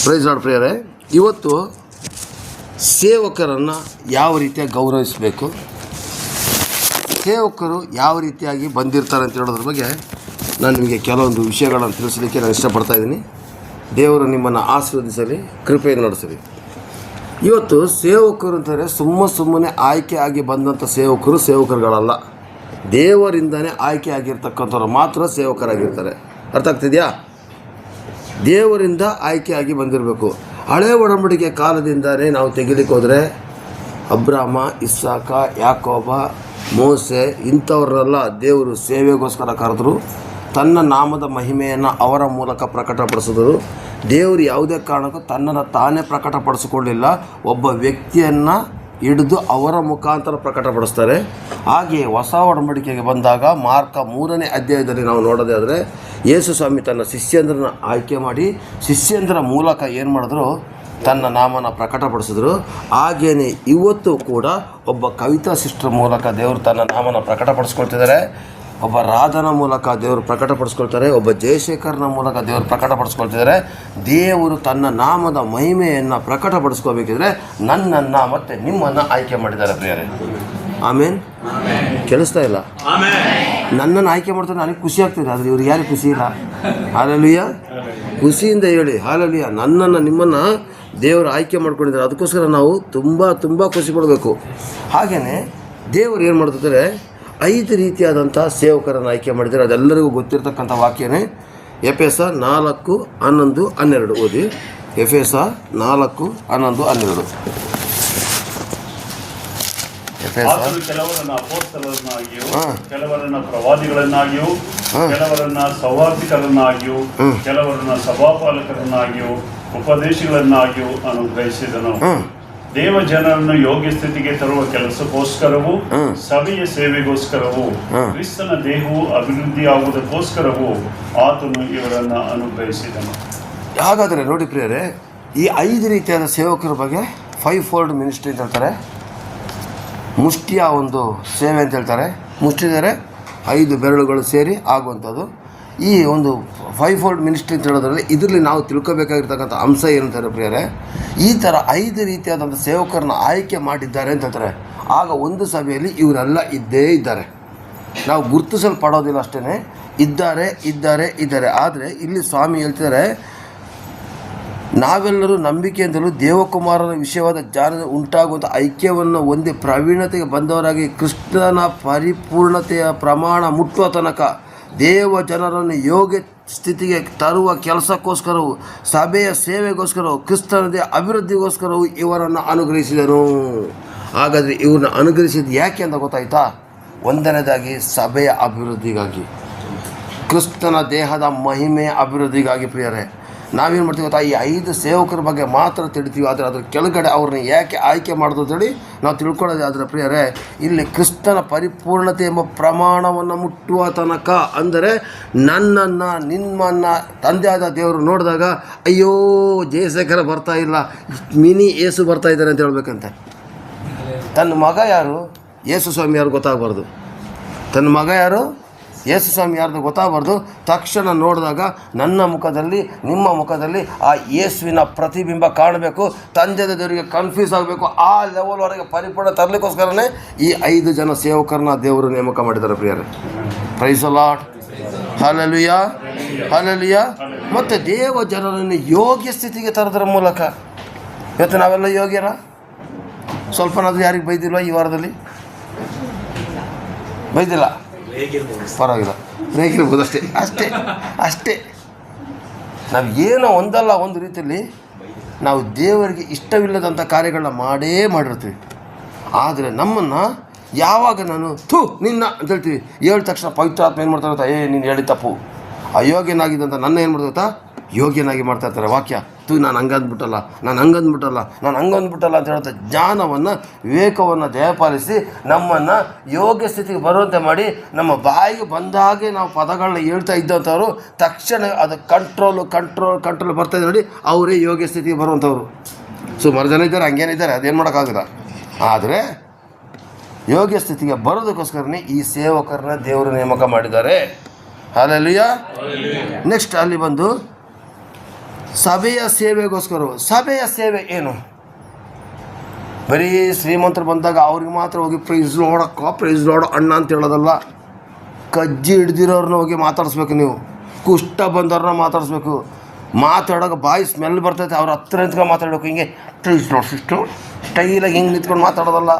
Price lord ಪ್ರಿಯರೇ, ಇವತ್ತು ಸೇವಕರನ್ನು ಯಾವ ರೀತಿಯಾಗಿ ಗೌರವಿಸಬೇಕು, ಸೇವಕರು ಯಾವ ರೀತಿಯಾಗಿ ಬಂದಿರ್ತಾರೆ ಅಂತ ಹೇಳೋದ್ರ ಬಗ್ಗೆ ನಾನು ನಿಮಗೆ ಕೆಲವೊಂದು ವಿಷಯಗಳನ್ನು ತಿಳಿಸಲಿಕ್ಕೆ ನಾನು ಇಷ್ಟಪಡ್ತಾ ಇದ್ದೀನಿ. ದೇವರು ನಿಮ್ಮನ್ನು ಆಶೀರ್ವದಿಸಲಿ, ಕೃಪೆಯನ್ನು ನಡೆಸಲಿ. ಇವತ್ತು ಸೇವಕರು ಅಂತಾರೆ ಸುಮ್ಮನೆ ಆಯ್ಕೆ ಆಗಿ ಬಂದಂಥ ಸೇವಕರುಗಳಲ್ಲ. ದೇವರಿಂದನೇ ಆಯ್ಕೆ ಆಗಿರ್ತಕ್ಕಂಥವ್ರು ಮಾತ್ರ ಸೇವಕರಾಗಿರ್ತಾರೆ. ಅರ್ಥ ಆಗ್ತಿದೆಯಾ? ದೇವರಿಂದ ಆಯ್ಕೆಯಾಗಿ ಬಂದಿರಬೇಕು. ಹಳೆ ಒಡಂಬಡಿಕೆ ಕಾಲದಿಂದಲೇ ನಾವು ತೆಗಿಲಿಕ್ಕೆ ಹೋದರೆ ಅಬ್ರಾಮ, ಇಸ್ಸಾಕ, ಯಾಕೋಬ, ಮೋಸೆ ಇಂಥವ್ರನ್ನೆಲ್ಲ ದೇವರು ಸೇವೆಗೋಸ್ಕರ ಕರೆದರು. ತನ್ನ ನಾಮದ ಮಹಿಮೆಯನ್ನು ಅವರ ಮೂಲಕ ಪ್ರಕಟಪಡಿಸಿದರು. ದೇವರು ಯಾವುದೇ ಕಾರಣಕ್ಕೂ ತನ್ನನ್ನು ತಾನೇ ಪ್ರಕಟಪಡಿಸಿಕೊಳ್ಳಿಲ್ಲ, ಒಬ್ಬ ವ್ಯಕ್ತಿಯನ್ನು ಹಿಡಿದು ಅವರ ಮುಖಾಂತರ ಪ್ರಕಟಪಡಿಸ್ತಾರೆ. ಹಾಗೆಯೇ ಹೊಸ ಒಡಂಬಡಿಕೆಗೆ ಬಂದಾಗ ಮಾರ್ಕ 3ನೇ ಅಧ್ಯಾಯದಲ್ಲಿ ನಾವು ನೋಡೋದೇ ಆದರೆ ಯೇಸು ಸ್ವಾಮಿ ತನ್ನ ಶಿಷ್ಯಂದ್ರನ್ನ ಆಯ್ಕೆ ಮಾಡಿ ಶಿಷ್ಯಂದ್ರ ಮೂಲಕ ಏನು ಮಾಡಿದ್ರು, ತನ್ನ ನಾಮನ ಪ್ರಕಟಪಡಿಸಿದ್ರು. ಹಾಗೆಯೇ ಇವತ್ತು ಕೂಡ ಒಬ್ಬ ಕವಿತಾ ಸಿಸ್ಟರ್ ಮೂಲಕ ದೇವರು ತನ್ನ ನಾಮನ ಪ್ರಕಟಪಡಿಸ್ಕೊಳ್ತಿದ್ದಾರೆ. ಒಬ್ಬ ರಾಧನ ಮೂಲಕ ದೇವರು ಪ್ರಕಟಪಡಿಸ್ಕೊಳ್ತಾರೆ. ಒಬ್ಬ ಜಯಶೇಖರ್ನ ಮೂಲಕ ದೇವರು ಪ್ರಕಟಪಡಿಸ್ಕೊಳ್ತಿದ್ದಾರೆ. ದೇವರು ತನ್ನ ನಾಮದ ಮಹಿಮೆಯನ್ನು ಪ್ರಕಟಪಡಿಸ್ಕೋಬೇಕಿದ್ರೆ ನನ್ನನ್ನು ಮತ್ತು ನಿಮ್ಮನ್ನು ಆಯ್ಕೆ ಮಾಡಿದ್ದಾರೆ ಪ್ರಿಯರೇ. ಆಮೇನ್. ಕೇಳಿಸ್ತಾ ಇಲ್ಲ? ನನ್ನನ್ನು ಆಯ್ಕೆ ಮಾಡ್ತಾರೆ, ನನಗೆ ಖುಷಿ ಆಗ್ತಿದೆ, ಆದರೆ ಇವ್ರು ಯಾರಿಗೆ ಖುಷಿ ಇಲ್ಲ. ಹಾಲೆಲೂಯ. ಖುಷಿಯಿಂದ ಹೇಳಿ ಹಾಲೆಲೂಯ. ನನ್ನನ್ನು ನಿಮ್ಮನ್ನು ದೇವರು ಆಯ್ಕೆ ಮಾಡ್ಕೊಂಡಿದ್ದಾರೆ, ಅದಕ್ಕೋಸ್ಕರ ನಾವು ತುಂಬ ಖುಷಿ ಪಡಬೇಕು. ಹಾಗೆಯೇ ದೇವರು ಏನು ಮಾಡ್ತಿದ್ದಾರೆ, 5 ರೀತಿಯಾದಂಥ ಸೇವಕರನ್ನು ಆಯ್ಕೆ ಮಾಡಿದ್ದಾರೆ. ಅದೆಲ್ಲರಿಗೂ ಗೊತ್ತಿರತಕ್ಕಂಥ ವಾಕ್ಯನೇ ಎಫೆಸ 4:11-12 ಓದಿ. ಎಫೆಸ 4:11-12. ಕೆಲವರನ್ನ ಅಪೊಸ್ತಲರನ್ನಾಗಿಯೂ, ಕೆಲವರನ್ನ ಪ್ರವಾದಿಗಳನ್ನಾಗಿಯೂ, ಕೆಲವರನ್ನ ಸೌವಾರ್ಧಿಕರನ್ನಾಗಿಯೂ, ಕೆಲವರನ್ನ ಸಭಾಪಾಲಕರನ್ನಾಗಿಯೂ, ಉಪದೇಶಗಳನ್ನಾಗಿಯೂ ಅನುಗ್ರಹಿಸಿದನು. ದೇವ ಜನರನ್ನು ಯೋಗ್ಯ ಸ್ಥಿತಿಗೆ ತರುವ ಕೆಲಸಕ್ಕೋಸ್ಕರವೂ, ಸಭೆಯ ಸೇವೆಗೋಸ್ಕರವೂ, ಕ್ರಿಸ್ತನ ದೇಹವು ಅಭಿವೃದ್ಧಿಯಾಗುವುದಕ್ಕೋಸ್ಕರವೂ ಆತನು ಇವರನ್ನು ಅನುಗ್ರಹಿಸಿದನು. ಹಾಗಾದರೆ ನೋಡಿ ಪ್ರಿಯರೇ, ಈ 5 ರೀತಿಯಾದ ಸೇವಕರ ಬಗ್ಗೆ 5-fold ಮಿನಿಸ್ಟ್ರಿ ಅಂತ ಹೇಳ್ತಾರೆ. ಮುಷ್ಟಿಯ ಒಂದು ಸೇವೆ ಅಂತ ಹೇಳ್ತಾರೆ. ಮುಷ್ಟಿದರೆ 5 ಬೆರಳುಗಳು ಸೇರಿ ಆಗುವಂಥದ್ದು. ಈ ಒಂದು 5-fold ಮಿನಿಸ್ಟ್ರಿ ಅಂತ ಹೇಳೋದ್ರಲ್ಲಿ ಇದರಲ್ಲಿ ನಾವು ತಿಳ್ಕೊಬೇಕಾಗಿರ್ತಕ್ಕಂಥ ಅಂಶ ಏನಂತಾರೆ ಪ್ರಿಯರೇ, ಈ ಥರ 5 ರೀತಿಯಾದಂಥ ಸೇವಕರನ್ನ ಆಯ್ಕೆ ಮಾಡಿದ್ದಾರೆ ಅಂತ ಹೇಳ್ತಾರೆ. ಆಗ ಒಂದು ಸಭೆಯಲ್ಲಿ ಇವರೆಲ್ಲ ಇದ್ದೇ ಇದ್ದಾರೆ. ನಾವು ಗುರುತಿಸಲ್ಪಡೋದಿಲ್ಲ ಅಷ್ಟೇ, ಇದ್ದಾರೆ. ಆದರೆ ಇಲ್ಲಿ ಸ್ವಾಮಿ ಹೇಳ್ತಿದ್ದಾರೆ, ನಾವೆಲ್ಲರೂ ನಂಬಿಕೆಯಿಂದಲೂ ದೇವಕುಮಾರನ ವಿಷಯವಾದ ಜ್ಞಾನದ ಉಂಟಾಗುವಂಥ ಐಕ್ಯವನ್ನು ಹೊಂದಿ ಪ್ರವೀಣತೆಗೆ ಬಂದವರಾಗಿ ಕೃಷ್ಣನ ಪರಿಪೂರ್ಣತೆಯ ಪ್ರಮಾಣ ಮುಟ್ಟುವ ತನಕ ದೇವ ಜನರನ್ನು ಯೋಗ್ಯ ಸ್ಥಿತಿಗೆ ತರುವ ಕೆಲಸಕ್ಕೋಸ್ಕರವು, ಸಭೆಯ ಸೇವೆಗೋಸ್ಕರವು, ಕ್ರಿಸ್ತನದೇ ಅಭಿವೃದ್ಧಿಗೋಸ್ಕರವು ಇವರನ್ನು ಅನುಗ್ರಹಿಸಿದನು. ಹಾಗಾದರೆ ಇವ್ರನ್ನ ಅನುಗ್ರಹಿಸಿದ್ದು ಯಾಕೆ ಅಂತ ಗೊತ್ತಾಯ್ತಾ? 1ನೇದಾಗಿ ಸಭೆಯ ಅಭಿವೃದ್ಧಿಗಾಗಿ, ಕ್ರಿಸ್ತನ ದೇಹದ ಮಹಿಮೆಯ ಅಭಿವೃದ್ಧಿಗಾಗಿ. ಪ್ರಿಯರೇ, ನಾವೇನು ಮಾಡ್ತೀವಿ ಗೊತ್ತಾ, ಈ 5 ಸೇವಕರ ಬಗ್ಗೆ ಮಾತ್ರ ತಿಳಿತೀವಿ, ಆದರೆ ಅದ್ರ ಕೆಳಗಡೆ ಅವ್ರನ್ನ ಯಾಕೆ ಆಯ್ಕೆ ಮಾಡೋದು ಅಂತೇಳಿ ನಾವು ತಿಳ್ಕೊಳ್ಳೋದು. ಆದರೆ ಪ್ರಿಯರೇ, ಇಲ್ಲಿ ಕ್ರಿಸ್ತನ ಪರಿಪೂರ್ಣತೆ ಎಂಬ ಪ್ರಮಾಣವನ್ನು ಮುಟ್ಟುವ ತನಕ, ಅಂದರೆ ನನ್ನನ್ನು ನಿಮ್ಮನ್ನು ತಂದೆಯಾದ ದೇವರು ನೋಡಿದಾಗ ಅಯ್ಯೋ ಜಯಶೇಖರ ಬರ್ತಾ ಇಲ್ಲ, ಮಿನಿ ಏಸು ಬರ್ತಾ ಇದ್ದಾರೆ ಅಂತ ಹೇಳ್ಬೇಕಂತೆ. ತನ್ನ ಮಗ ಯಾರು, ಯೇಸು ಸ್ವಾಮಿ ಯಾರು ಗೊತ್ತಾಗಬಾರ್ದು. ತನ್ನ ಮಗ ಯಾರು, ಯೇಸು ಸ್ವಾಮಿ ಯಾರ್ದು ಗೊತ್ತಾಗಬಾರ್ದು. ತಕ್ಷಣ ನೋಡಿದಾಗ ನನ್ನ ಮುಖದಲ್ಲಿ, ನಿಮ್ಮ ಮುಖದಲ್ಲಿ ಆ ಯೇಸುವಿನ ಪ್ರತಿಬಿಂಬ ಕಾಣಬೇಕು. ತಂದೆಯ ದೇವರಿಗೆ ಕನ್ಫ್ಯೂಸ್ ಆಗಬೇಕು. ಆ ಲೆವೆಲ್ವರೆಗೆ ಪರಿಪೂರ್ಣ ತರಲಿಕ್ಕೋಸ್ಕರನೇ ಈ 5 ಜನ ಸೇವಕರನ್ನ ದೇವರು ನೇಮಕ ಮಾಡಿದ್ದಾರೆ ಪ್ರಿಯರೇ. Praise the lord. ಹಾಲೆಲೂಯ. ಮತ್ತು ದೇವ ಜನರನ್ನು ಯೋಗ್ಯ ಸ್ಥಿತಿಗೆ ತರೋದ್ರ ಮೂಲಕ ಇವತ್ತು ನಾವೆಲ್ಲ ಯೋಗ್ಯರ? ಸ್ವಲ್ಪನಾದರೂ ಯಾರಿಗೆ ಬೈದಿಲ್ವ ಈ ವಾರದಲ್ಲಿ? ಬೈದಿಲ್ಲ, ಪರವಾಗಿಲ್ಲ, ರೇಗಿರ್ಬೋದು ಅಷ್ಟೇ. ನಾವು ಏನೋ ಒಂದಲ್ಲ ಒಂದು ರೀತಿಯಲ್ಲಿ ನಾವು ದೇವರಿಗೆ ಇಷ್ಟವಿಲ್ಲದಂಥ ಕಾರ್ಯಗಳನ್ನ ಮಾಡಿರ್ತೀವಿ. ಆದರೆ ನಮ್ಮನ್ನು ಯಾವಾಗ ನಾನು ನಿನ್ನ ಅಂತ ಹೇಳ್ತೀವಿ, ಹೇಳಿದ ತಕ್ಷಣ ಪವಿತ್ರಾತ್ಮ ಏನು ಮಾಡ್ತಾ ಇರ್ತಾ, ನೀನು ಹೇಳಿ ತಪ್ಪು, ಅಯೋಗ್ಯನಾಗಿದ್ದಂಥ ನನ್ನ ಏನು ಮಾಡ್ತಾ, ಯೋಗ್ಯನಾಗಿ ಮಾಡ್ತಾ ಇರ್ತಾರೆ. ವಾಕ್ಯ ನಾನು ಹಂಗಂದ್ಬಿಟ್ಟಲ್ಲ ಅಂತ ಹೇಳ್ತಾ ಜ್ಞಾನವನ್ನು, ವಿವೇಕವನ್ನು ದಯಪಾಲಿಸಿ ನಮ್ಮನ್ನು ಯೋಗ್ಯ ಸ್ಥಿತಿಗೆ ಬರುವಂತೆ ಮಾಡಿ, ನಮ್ಮ ಬಾಯಿಗೆ ಬಂದ ಹಾಗೆ ನಾವು ಪದಗಳನ್ನ ಹೇಳ್ತಾ ಇದ್ದಂಥವ್ರು ತಕ್ಷಣ ಅದು ಕಂಟ್ರೋಲ್ ಬರ್ತಾ ಇದೆ ನೋಡಿ, ಅವರೇ ಯೋಗ್ಯ ಸ್ಥಿತಿಗೆ ಬರುವಂಥವ್ರು. ಸುಮಾರು ಜನ ಇದ್ದಾರೆ, ಹಂಗೇನಿದ್ದಾರೆ, ಅದೇನು ಮಾಡೋಕ್ಕಾಗಲ್ಲ. ಆದರೆ ಯೋಗ್ಯ ಸ್ಥಿತಿಗೆ ಬರೋದಕ್ಕೋಸ್ಕರನೇ ಈ ಸೇವಕರನ್ನ ದೇವರು ನೇಮಕ ಮಾಡಿದ್ದಾರೆ. ಹಾಲೆಲೂಯ. ನೆಕ್ಸ್ಟ್ ಅಲ್ಲಿ ಬಂದು ಸಭೆಯ ಸೇವೆಗೋಸ್ಕರ. ಸಭೆಯ ಸೇವೆ ಏನು? ಬರೀ ಶ್ರೀಮಂತರು ಬಂದಾಗ ಅವ್ರಿಗೆ ಮಾತ್ರ ಹೋಗಿ ಪ್ರೈಸ್ ನೋಡೋ ಅಣ್ಣ ಅಂತ ಹೇಳೋದಲ್ಲ. ಕಜ್ಜಿ ಹಿಡ್ದಿರೋರನ್ನ ಹೋಗಿ ಮಾತಾಡಿಸ್ಬೇಕು ನೀವು. ಕುಷ್ಠ ಬಂದವ್ರನ್ನ ಮಾತಾಡಿಸ್ಬೇಕು. ಮಾತಾಡೋಕೆ ಬಾಯಿ ಸ್ಮೆಲ್ ಬರ್ತೈತೆ, ಅವ್ರ ಹತ್ರ ನಿಂತ್ಕೊಂಡು ಮಾತಾಡಬೇಕು. ಹಿಂಗೆ ಪ್ರೈಸ್ ನೋಡಿ ಸಿಸ್ಟರ್ ಸ್ಟೈಲಾಗಿ ಹಿಂಗೆ ನಿಂತ್ಕೊಂಡು ಮಾತಾಡೋದಲ್ಲ.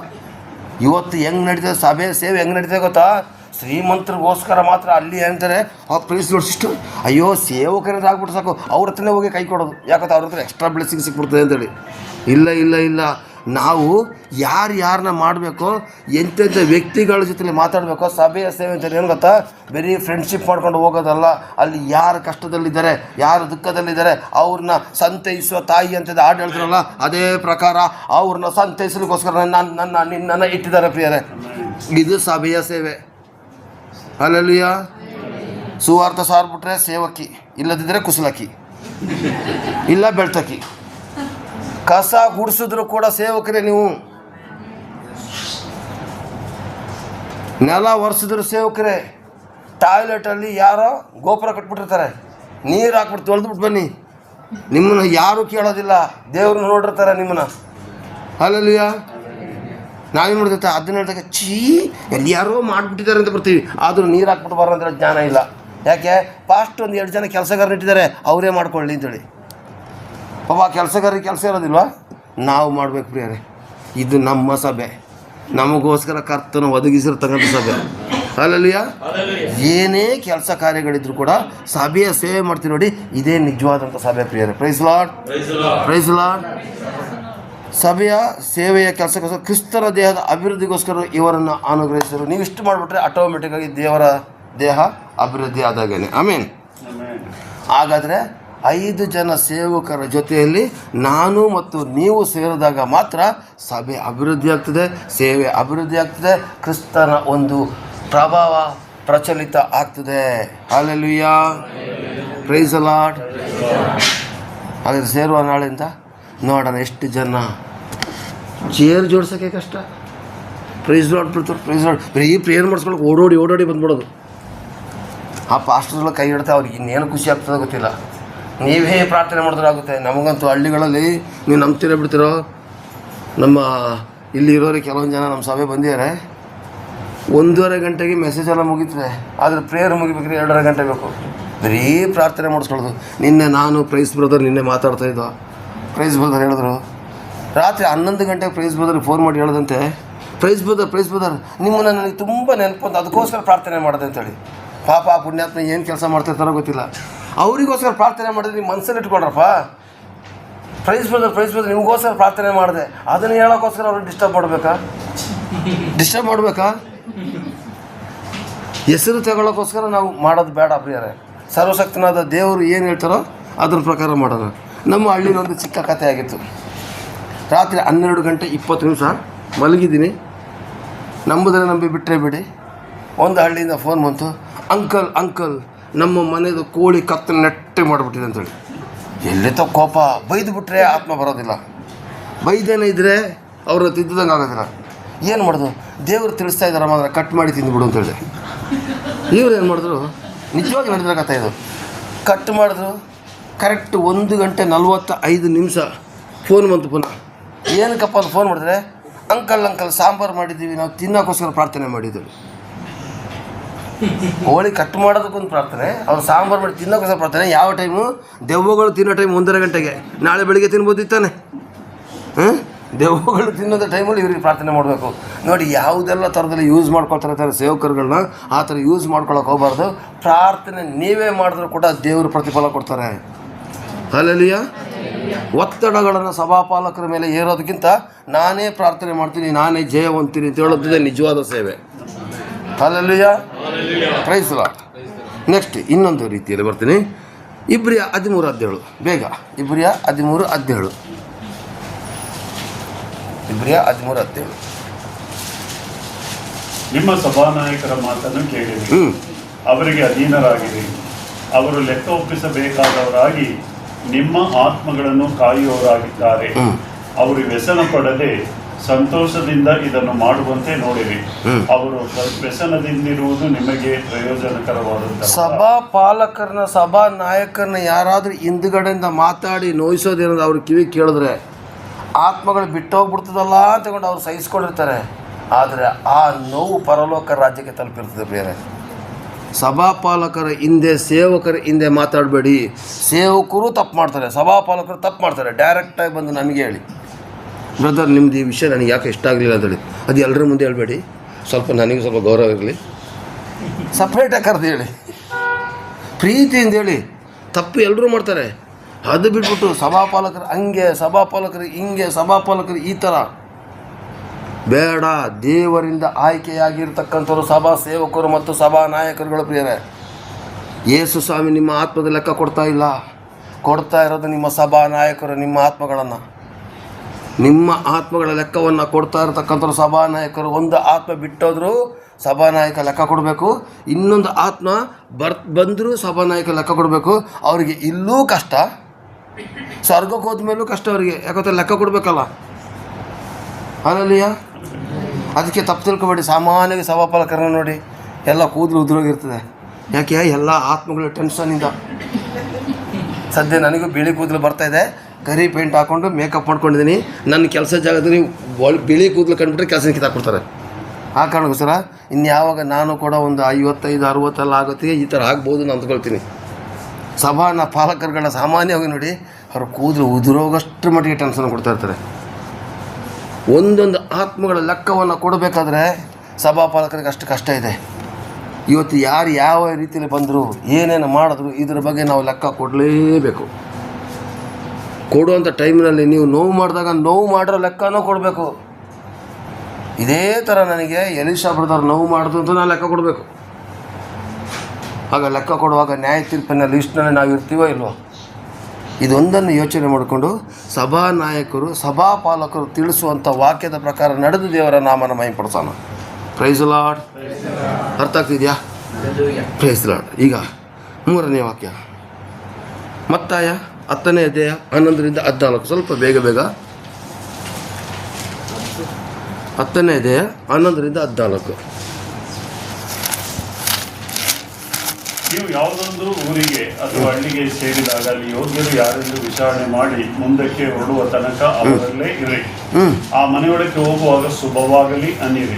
ಇವತ್ತು ಹೆಂಗೆ ನಡೀತದೆ ಸಭೆ ಸೇವೆ, ಹೆಂಗೆ ನಡೀತದೆ ಗೊತ್ತಾ? ಶ್ರೀಮಂತರಿಗೋಸ್ಕರ ಮಾತ್ರ ಅಲ್ಲಿ ಹೇಳ್ತಾರೆ ಪ್ರೈಸ್ ನೋಡಿ ಸಿಸ್ಟರ್. ಅಯ್ಯೋ ಸೇವಕರಿಂದ ಆಗ್ಬಿಟ್ಟು ಸಾಕು, ಅವ್ರ ಹತ್ರನೇ ಹೋಗಿ ಕೈ ಕೊಡೋದು. ಯಾಕಂತ ಅವ್ರ ಹತ್ರ ಎಕ್ಸ್ಟ್ರಾ ಬ್ಲೆಸ್ಸಿಂಗ್ ಸಿಕ್ಬಿಡ್ತದೆ ಅಂತೇಳಿ. ಇಲ್ಲ, ನಾವು ಯಾರನ್ನ ಮಾಡಬೇಕೋ, ಎಂತೆಂಥ ವ್ಯಕ್ತಿಗಳ ಜೊತೆ ಮಾತಾಡಬೇಕೋ. ಸಭೆಯ ಸೇವೆ ಅಂತೇಳಿ ಏನು ಗೊತ್ತಾ? ಬರೀ ಫ್ರೆಂಡ್ಶಿಪ್ ಮಾಡ್ಕೊಂಡು ಹೋಗೋದಲ್ಲ. ಅಲ್ಲಿ ಯಾರು ಕಷ್ಟದಲ್ಲಿದ್ದಾರೆ, ಯಾರು ದುಃಖದಲ್ಲಿದ್ದಾರೆ ಅವ್ರನ್ನ ಸಂತೈಸುವ ತಾಯಿ ಅಂತದ್ದು ಹಾಡು ಹೇಳ್ತಾರಲ್ಲ, ಅದೇ ಪ್ರಕಾರ ಅವ್ರನ್ನ ಸಂತೈಸಲಿಕ್ಕೋಸ್ಕರ ನಿನ್ನನ್ನು ಇಟ್ಟಿದ್ದಾರೆ ಪ್ರಿಯರೇ. ಇದು ಸಭೆಯ ಸೇವೆ. ಅಲ್ಲಲ್ಲಿಯ ಸುವಾರ್ಥ ಸಾರ್ಬಿಟ್ರೆ ಸೇವಕಿ, ಇಲ್ಲದಿದ್ದರೆ ಕುಸಲಕ್ಕಿ, ಇಲ್ಲ ಬೆಳ್ತಕ್ಕಿ. ಕಸ ಗುಡಿಸಿದ್ರು ಕೂಡ ಸೇವಕರೇ ನೀವು. ನೆಲ ಒರೆಸಿದ್ರು ಸೇವಕರೇ. ಟಾಯ್ಲೆಟಲ್ಲಿ ಯಾರೋ ಗೋಪುರ ಕಟ್ಬಿಟ್ಟಿರ್ತಾರೆ, ನೀರು ಹಾಕ್ಬಿಟ್ಟು ತೊಳೆದ್ಬಿಟ್ಟು ಬನ್ನಿ. ನಿಮ್ಮನ್ನು ಯಾರೂ ಕೇಳೋದಿಲ್ಲ, ದೇವ್ರನ್ನ ನೋಡಿರ್ತಾರೆ ನಿಮ್ಮನ್ನು. ಅಲ್ಲಲ್ಲಿಯ ನಾವೇನು ಮಾಡ್ತೈತೆ ಅದನ್ನ ಹೇಳ್ದಾಗ ಎಲ್ಲಿ ಯಾರೋ ಮಾಡಿಬಿಟ್ಟಿದ್ದಾರೆ ಅಂತ ಬರ್ತೀವಿ. ಆದರೂ ನೀರು ಹಾಕ್ಬಿಟ್ಟು ಬರೋ ಅಂತ ಜ್ಞಾನ ಇಲ್ಲ. ಯಾಕೆ? ಫಾಸ್ಟ್ ಒಂದು 2 ಜನ ಕೆಲಸಗಾರರು ಇಟ್ಟಿದ್ದಾರೆ, ಅವರೇ ಮಾಡ್ಕೊಳ್ಳಿ ಅಂತೇಳಿ. ಪಾಪ ಕೆಲಸಗಾರರಿಗೆ ಕೆಲಸ ಇರೋದಿಲ್ವಾ? ನಾವು ಮಾಡಬೇಕು ಪ್ರಿಯರೇ. ಇದು ನಮ್ಮ ಸಭೆ, ನಮಗೋಸ್ಕರ ಕರ್ತನ ಒದಗಿಸಿರ್ತಕ್ಕಂಥ ಸಭೆ. ಅಲ್ಲಲ್ಲಿಯ ಏನೇ ಕೆಲಸ ಕಾರ್ಯಗಳಿದ್ರು ಕೂಡ ಸಭೆಯ ಸೇವೆ ಮಾಡ್ತೀವಿ ನೋಡಿ, ಇದೇ ನಿಜವಾದಂಥ ಸಭೆ ಪ್ರಿಯರೇ. Praise lord. ಸಭೆಯ ಸೇವೆಯ ಕೆಲಸಕ್ಕೋಸ್ಕರ, ಕ್ರಿಸ್ತನ ದೇಹದ ಅಭಿವೃದ್ಧಿಗೋಸ್ಕರ ಇವರನ್ನು ಅನುಗ್ರಹಿಸಿದರು. ನೀವು ಇಷ್ಟು ಮಾಡಿಬಿಟ್ರೆ ಆಟೋಮೆಟಿಕ್ಕಾಗಿ ದೇವರ ದೇಹ ಅಭಿವೃದ್ಧಿ ಆದಾಗೇನೆ. ಆಮೇನ್. ಹಾಗಾದರೆ 5 ಜನ ಸೇವಕರ ಜೊತೆಯಲ್ಲಿ ನಾನು ಮತ್ತು ನೀವು ಸೇರಿದಾಗ ಮಾತ್ರ ಸಭೆ ಅಭಿವೃದ್ಧಿ ಆಗ್ತದೆ, ಸೇವೆ ಅಭಿವೃದ್ಧಿ ಆಗ್ತದೆ, ಕ್ರಿಸ್ತನ ಒಂದು ಪ್ರಭಾವ ಪ್ರಚಲಿತ ಆಗ್ತದೆ. Hallelujah, praise lord. ಹಾಗಾದರೆ ಸೇರುವ ನಾಳೆಯಿಂದ ನೋಡೋಣ ಎಷ್ಟು ಜನ. ಚೇರ್ ಜೋಡ್ಸೋಕ್ಕೆ ಕಷ್ಟ. ಪ್ರೈಸ್ ಲಾರ್ಡ್ ಬಿಡ್ತಾರೆ, ಪ್ರೈಸ್ ಲಾರ್ಡ್. ಬರೀ ಪ್ರೇಯರ್ ಮಾಡಿಸ್ಕೊಳಕ್ಕೆ ಓಡೋಡಿ ಬಂದ್ಬಿಡೋದು. ಆ ಪಾಸ್ಟರ್ಗಳ ಕೈ ಹಿಡ್ತಾ ಅವ್ರಿಗೆ ಇನ್ನೇನು ಖುಷಿ ಆಗ್ತದೆ ಗೊತ್ತಿಲ್ಲ. ನೀವೇ ಪ್ರಾರ್ಥನೆ ಮಾಡಿದ್ರೆ ಆಗುತ್ತೆ. ನಮಗಂತೂ ಹಳ್ಳಿಗಳಲ್ಲಿ ನೀವು ನಂಬ್ತಿರೋ ಬಿಡ್ತಿರೋ, ನಮ್ಮ ಇಲ್ಲಿ ಇರೋರಿಗೆ ಕೆಲವೊಂದು ಜನ ನಮ್ಮ ಸಭೆ ಬಂದಿದ್ದಾರೆ, 1.5 ಗಂಟೆಗೆ ಮೆಸೇಜ್ ಎಲ್ಲ ಮುಗೀತದೆ, ಆದರೆ ಪ್ರೇಯರ್ ಮುಗಿಬೇಕ್ರೆ 2.5 ಗಂಟೆ ಬೇಕು. ಬರೀ ಪ್ರಾರ್ಥನೆ ಮಾಡಿಸ್ಕೊಳ್ಳೋದು. ನಿನ್ನೆ ನಾನು ಪ್ರೈಸ್ ಬ್ರದರ್ ನಿನ್ನೆ ಮಾತಾಡ್ತಾಯಿದ್ದೋ, ಪ್ರೈಸ್ ಬ್ರದರ್ ಹೇಳಿದ್ರು ರಾತ್ರಿ 11 ಗಂಟೆಗೆ ಪ್ರೈಸ್ ಬ್ರದರ್ಗೆ ಫೋನ್ ಮಾಡಿ ಹೇಳೋದಂತೆ, ಪ್ರೈಸ್ ಬ್ರದರ್ ನಿಮ್ಮನ್ನು ನನಗೆ ತುಂಬ ನೆನಪು ಅಂತ ಅದಕ್ಕೋಸ್ಕರ ಪ್ರಾರ್ಥನೆ ಮಾಡಿದೆ ಅಂತೇಳಿ. ಪಾಪ ಪುಣ್ಯಾತ್ಮ ಏನು ಕೆಲಸ ಮಾಡ್ತಿರ್ತಾರೋ ಗೊತ್ತಿಲ್ಲ. ಅವರಿಗೋಸ್ಕರ ಪ್ರಾರ್ಥನೆ ಮಾಡಿದ್ರೆ ನೀವು ಮನಸ್ಸಲ್ಲಿ ಇಟ್ಕೊಂಡ್ರಪ್ಪ. ಪ್ರೈಸ್ ಬ್ರದರ್ ನಿಮಗೋಸ್ಕರ ಪ್ರಾರ್ಥನೆ ಮಾಡಿದೆ, ಅದನ್ನು ಹೇಳೋಕ್ಕೋಸ್ಕರ ಅವ್ರಿಗೆ ಡಿಸ್ಟರ್ಬ್ ಮಾಡಬೇಕಾ? ಹೆಸರು ತಗೊಳ್ಳೋಕ್ಕೋಸ್ಕರ ನಾವು ಮಾಡೋದು ಬೇಡ ಪ್ರಿಯರೇ. ಸರ್ವಶಕ್ತನಾದ ದೇವರು ಏನು ಹೇಳ್ತಾರೋ ಅದ್ರ ಪ್ರಕಾರ ಮಾಡೋಣ. ನಮ್ಮ ಹಳ್ಳಿಲಿ ಒಂದು ಚಿಕ್ಕ ಕಥೆ ಆಗಿತ್ತು. ರಾತ್ರಿ 12 ಗಂಟೆ 20 ನಿಮಿಷ ಮಲಗಿದ್ದೀನಿ. ನಂಬುದರೆ ನಂಬಿ ಬಿಟ್ಟರೆ ಬಿಡಿ, ಒಂದು ಹಳ್ಳಿಯಿಂದ ಫೋನ್ ಬಂತು, ಅಂಕಲ್ ನಮ್ಮ ಮನೆಯದು ಕೋಳಿ ಕತ್ತನ್ನು ನೆಟ್ಟೆ ಮಾಡಿಬಿಟ್ಟಿದೆ ಅಂತೇಳಿ. ಎಲ್ಲಿತ್ತೋ ಕೋಪ. ಬೈದು ಬಿಟ್ಟರೆ ಆತ್ಮ ಬರೋದಿಲ್ಲ, ಬೈದೇನೆ ಇದ್ದರೆ ಅವ್ರನ್ನ ತಿದ್ದಂಗೆ ಆಗೋದಿಲ್ಲ. ಏನು ಮಾಡೋದು? ದೇವರು ತಿಳಿಸ್ತಾ ಇದ್ದಾರೆ, ಮಾತ್ರ ಕಟ್ ಮಾಡಿ ತಿಂದುಬಿಡು ಅಂತೇಳಿ. ಇವ್ರು ಏನು ಮಾಡಿದ್ರು, ನಿಜವಾಗಿ ನಡೆದ ಕಥೆ ಇದು. ಕಟ್ ಮಾಡಿದ್ರು. ಕರೆಕ್ಟ್ 1 ಗಂಟೆ 45 ನಿಮಿಷ ಫೋನ್ ಬಂತು ಪುನಃ. ಏನಕ್ಕಪ್ಪ ಅಂತ ಫೋನ್ ಮಾಡಿದ್ರೆ, ಅಂಕಲ್ ಸಾಂಬಾರು ಮಾಡಿದ್ದೀವಿ, ನಾವು ತಿನ್ನೋಕ್ಕೋಸ್ಕರ ಪ್ರಾರ್ಥನೆ ಮಾಡಿದ್ದೀವಿ. ಕೋಳಿ ಕಟ್ ಮಾಡೋದಕ್ಕೊಂದು ಪ್ರಾರ್ಥನೆ, ಅವ್ರು ಸಾಂಬಾರು ಮಾಡಿ ತಿನ್ನೋಕ್ಕೋಸ್ಕರ ಪ್ರಾರ್ಥನೆ. ಯಾವ ಟೈಮು? ದೆವ್ವಗಳು ತಿನ್ನೋ ಟೈಮ್ 1.5 ಗಂಟೆಗೆ. ನಾಳೆ ಬೆಳಿಗ್ಗೆ ತಿನ್ಬೋದಿತ್ತಾನೆ. ದೆವ್ವಗಳು ತಿನ್ನೋದ ಟೈಮಲ್ಲಿ ಇವ್ರಿಗೆ ಪ್ರಾರ್ಥನೆ ಮಾಡಬೇಕು. ನೋಡಿ ಯಾವುದೆಲ್ಲ ಥರದಲ್ಲಿ ಯೂಸ್ ಮಾಡ್ಕೊಳ್ತಾರೆ ಸೇವಕರುಗಳನ್ನ. ಆ ಥರ ಯೂಸ್ ಮಾಡ್ಕೊಳಕ್ಕೆ ಹೋಗಬಾರ್ದು. ಪ್ರಾರ್ಥನೆ ನೀವೇ ಮಾಡಿದ್ರು ಕೂಡ ದೇವರು ಪ್ರತಿಫಲ ಕೊಡ್ತಾರೆ. ಹಲ್ಲೆಲೂಯಾ. ಒತ್ತಡಗಳನ್ನು ಸಭಾಪಾಲಕರ ಮೇಲೆ ಏರೋದಕ್ಕಿಂತ ನಾನೇ ಪ್ರಾರ್ಥನೆ ಮಾಡ್ತೀನಿ, ನಾನೇ ಜಯ ಹೊಂದ್ತೀನಿ ಅಂತ ಹೇಳೋದೇ ನಿಜವಾದ ಸೇವೆ. Hallelujah, praise lord. ನೆಕ್ಸ್ಟ್ ಇನ್ನೊಂದು ರೀತಿಯಲ್ಲಿ ಬರ್ತೀನಿ. ಇಬ್ರಿಯ 13:17 ಬೇಗ. ಇಬ್ರಿಯ 13:17. ನಿಮ್ಮ ಸಭಾನಾಯಕರ ಮಾತನ್ನು ಕೇಳಿರಿ, ಅವರಿಗೆ ಅಧೀನರಾಗಿರಿ. ಅವರು ಲೆಕ್ಕ ಒಪ್ಪಿಸಬೇಕಾದವರಾಗಿ ನಿಮ್ಮ ಆತ್ಮಗಳನ್ನು ಕಾಯುವವರಾಗಿದ್ದಾರೆ. ಅವರು ವ್ಯಸನ ಪಡದೆ ಸಂತೋಷದಿಂದ ಇದನ್ನು ಮಾಡುವಂತೆ ನೋಡಿರಿ. ಅವರು ವ್ಯಸನದಿಂದಿರುವುದು ನಿಮಗೆ ಪ್ರಯೋಜನಕರವಾದಂತಹ. ಸಭಾ ಪಾಲಕರನ್ನ, ಸಭಾ ನಾಯಕರನ್ನ ಯಾರಾದರೂ ಹಿಂದುಗಡೆಯಿಂದ ಮಾತಾಡಿ ನೋಯಿಸೋದೇನಂದ್ರೆ ಅವ್ರ ಕಿವಿ ಕೇಳಿದ್ರೆ ಆತ್ಮಗಳು ಬಿಟ್ಟೋಗ್ಬಿಡ್ತದಲ್ಲ ಅಂತಕೊಂಡು ಅವ್ರು ಸಹಿಸ್ಕೊಂಡಿರ್ತಾರೆ. ಆದರೆ ಆ ನೋವು ಪರಲೋಕ ರಾಜ್ಯಕ್ಕೆ ತಲುಪಿರ್ತದೆ. ಬೇರೆ ಸಭಾಪಾಲಕರ ಹಿಂದೆ, ಸೇವಕರ ಹಿಂದೆ ಮಾತಾಡಬೇಡಿ. ಸೇವಕರು ತಪ್ಪು ಮಾಡ್ತಾರೆ, ಸಭಾಪಾಲಕರು ತಪ್ಪು ಮಾಡ್ತಾರೆ. ಡೈರೆಕ್ಟಾಗಿ ಬಂದು ನಮಗೆ ಹೇಳಿ, ಬ್ರದರ್ ನಿಮ್ದು ಈ ವಿಷಯ ನನಗೆ ಯಾಕೆ ಇಷ್ಟ ಆಗಲಿಲ್ಲ ಅಂತೇಳಿ. ಅದು ಎಲ್ಲರ ಮುಂದೆ ಹೇಳಬೇಡಿ, ಸ್ವಲ್ಪ ನನಗೆ ಸ್ವಲ್ಪ ಗೌರವ ಇರಲಿ. ಸಪ್ರೇಟಾಗಿ ಕರೆದು ಹೇಳಿ, ಪ್ರೀತಿಯಿಂದ ಹೇಳಿ. ತಪ್ಪು ಎಲ್ಲರೂ ಮಾಡ್ತಾರೆ. ಅದು ಬಿಟ್ಬಿಟ್ಟು ಸಭಾಪಾಲಕರು ಹಂಗೆ, ಸಭಾಪಾಲಕರು ಹಿಂಗೆ, ಸಭಾಪಾಲಕರು ಈ ಥರ ಬೇಡ. ದೇವರಿಂದ ಆಯ್ಕೆಯಾಗಿರ್ತಕ್ಕಂಥವ್ರು ಸಭಾ ಸೇವಕರು ಮತ್ತು ಸಭಾ ನಾಯಕರುಗಳು ಪ್ರಿಯರೇ. ಯೇಸು ಸ್ವಾಮಿ ನಿಮ್ಮ ಆತ್ಮದ ಲೆಕ್ಕ ಕೊಡ್ತಾ ಇಲ್ಲ. ಕೊಡ್ತಾ ಇರೋದು ನಿಮ್ಮ ಸಭಾ ನಾಯಕರು. ನಿಮ್ಮ ಆತ್ಮಗಳನ್ನು, ನಿಮ್ಮ ಆತ್ಮಗಳ ಲೆಕ್ಕವನ್ನು ಕೊಡ್ತಾ ಇರತಕ್ಕಂಥವ್ರು ಸಭಾ ನಾಯಕರು. ಒಂದು ಆತ್ಮ ಬಿಟ್ಟೋದ್ರು ಸಭಾನಾಯಕ ಲೆಕ್ಕ ಕೊಡಬೇಕು, ಇನ್ನೊಂದು ಆತ್ಮ ಬಂದರೂ ಸಭಾನಾಯಕ ಲೆಕ್ಕ ಕೊಡಬೇಕು. ಅವರಿಗೆ ಇಲ್ಲೂ ಕಷ್ಟ, ಸ್ವರ್ಗಕ್ಕೆ ಹೋದ್ಮೇಲೂ ಕಷ್ಟ ಅವರಿಗೆ. ಯಾಕಂದ್ರೆ ಲೆಕ್ಕ ಕೊಡಬೇಕಲ್ಲ. ಅಲ್ಲಲ್ಲಿಯ ಅದಕ್ಕೆ ತಪ್ಪು ತಿಳ್ಕೊಬೇಡಿ. ಸಾಮಾನ್ಯವಾಗಿ ಸಭಾಪಾಲಕರನ್ನ ನೋಡಿ ಎಲ್ಲ ಕೂದಲು ಉದುರೋಗಿರ್ತದೆ. ಯಾಕೆ? ಎಲ್ಲ ಆತ್ಮಗಳ ಟೆನ್ಷನಿಂದ. ಸದ್ಯ ನನಗೂ ಬಿಳಿ ಕೂದಲು ಬರ್ತಾಯಿದೆ, ಕರಿ ಪೇಂಟ್ ಹಾಕ್ಕೊಂಡು ಮೇಕಪ್ ಮಾಡ್ಕೊಂಡಿದ್ದೀನಿ. ನನ್ನ ಕೆಲಸ ಜಾಗದಲ್ಲಿ ಬಿಳಿ ಕೂದಲು ಕಂಡುಬಿಟ್ರೆ ಕೆಲಸ ಕಿತ್ತಾಕ್ಬಿಡ್ತಾರೆ. ಆ ಕಾರಣಕ್ಕೋಸ್ಕರ ಇನ್ಯಾವಾಗ ನಾನು ಕೂಡ ಒಂದು 55-60 ಆಗುತ್ತೆ ಈ ಥರ ಆಗ್ಬೋದು ನಾನು ಅಂದ್ಕೊಳ್ತೀನಿ. ಸಭಾನ ಪಾಲಕರುಗಳ ಸಾಮಾನ್ಯವಾಗಿ ನೋಡಿ ಅವ್ರ ಕೂದಲು ಉದುರೋಗಷ್ಟು ಮಟ್ಟಿಗೆ ಟೆನ್ಷನ್ ಕೊಡ್ತಾ ಇರ್ತಾರೆ. ಒಂದೊಂದು ಆತ್ಮಗಳ ಲೆಕ್ಕವನ್ನು ಕೊಡಬೇಕಾದ್ರೆ ಸಭಾಪಾಲಕರಿಗೆ ಅಷ್ಟು ಕಷ್ಟ ಇದೆ. ಇವತ್ತು ಯಾರು ಯಾವ ರೀತಿಯಲ್ಲಿ ಬಂದರು, ಏನೇನು ಮಾಡಿದ್ರು, ಇದ್ರ ಬಗ್ಗೆ ನಾವು ಲೆಕ್ಕ ಕೊಡಲೇಬೇಕು. ಕೊಡುವಂಥ ಟೈಮಿನಲ್ಲಿ ನೀವು ನೋವು ಮಾಡಿದಾಗ ನೋವು ಮಾಡಿರೋ ಲೆಕ್ಕನೂ ಕೊಡಬೇಕು. ಇದೇ ಥರ ನನಗೆ ಎಲಿಶಾ ಬ್ರದರ್ ನೋವು ಮಾಡಿದ್ರು ಅಂತ ನಾನು ಲೆಕ್ಕ ಕೊಡಬೇಕು. ಆಗ ಲೆಕ್ಕ ಕೊಡುವಾಗ ನ್ಯಾಯ ತೀರ್ಪಿನ ಲಿಸ್ಟ್ನಲ್ಲಿ ನಾವು ಇರ್ತೀವೋ ಇಲ್ವೋ, ಇದೊಂದನ್ನು ಯೋಚನೆ ಮಾಡಿಕೊಂಡು ಸಭಾ ನಾಯಕರು, ಸಭಾಪಾಲಕರು ತಿಳಿಸುವಂಥ ವಾಕ್ಯದ ಪ್ರಕಾರ ನಡೆದು ದೇವರ ನಾಮನ ಮಹಿಮೆಪಡಿಸೋಣ. Price lord. ಅರ್ಥ ಆಗ್ತಿದೆಯಾ? Price lord. ಈಗ 3ನೇ ವಾಕ್ಯ, ಮತ್ತಾಯ 10ನೇ ಅಧ್ಯಾಯ 11-14. ಸ್ವಲ್ಪ ಬೇಗ 10ನೇ ಅಧ್ಯಾಯ 11-14. ನೀವು ಯಾವುದೊಂದು ಊರಿಗೆ ಅಥವಾ ಹಳ್ಳಿಗೆ ಸೇರಿದಾಗ ಅಲ್ಲಿ ಯೋಗ್ಯರು ಯಾರೆಂದು ವಿಚಾರಣೆ ಮಾಡಿ ಮುಂದಕ್ಕೆ ಹೊರಡುವ ತನಕ ಅವರಲ್ಲೇ ಇರಿ. ಆ ಮನೆಯೊಳಗೆ ಹೋಗುವಾಗ ಶುಭವಾಗಲಿ ಅನ್ನಿರಿ.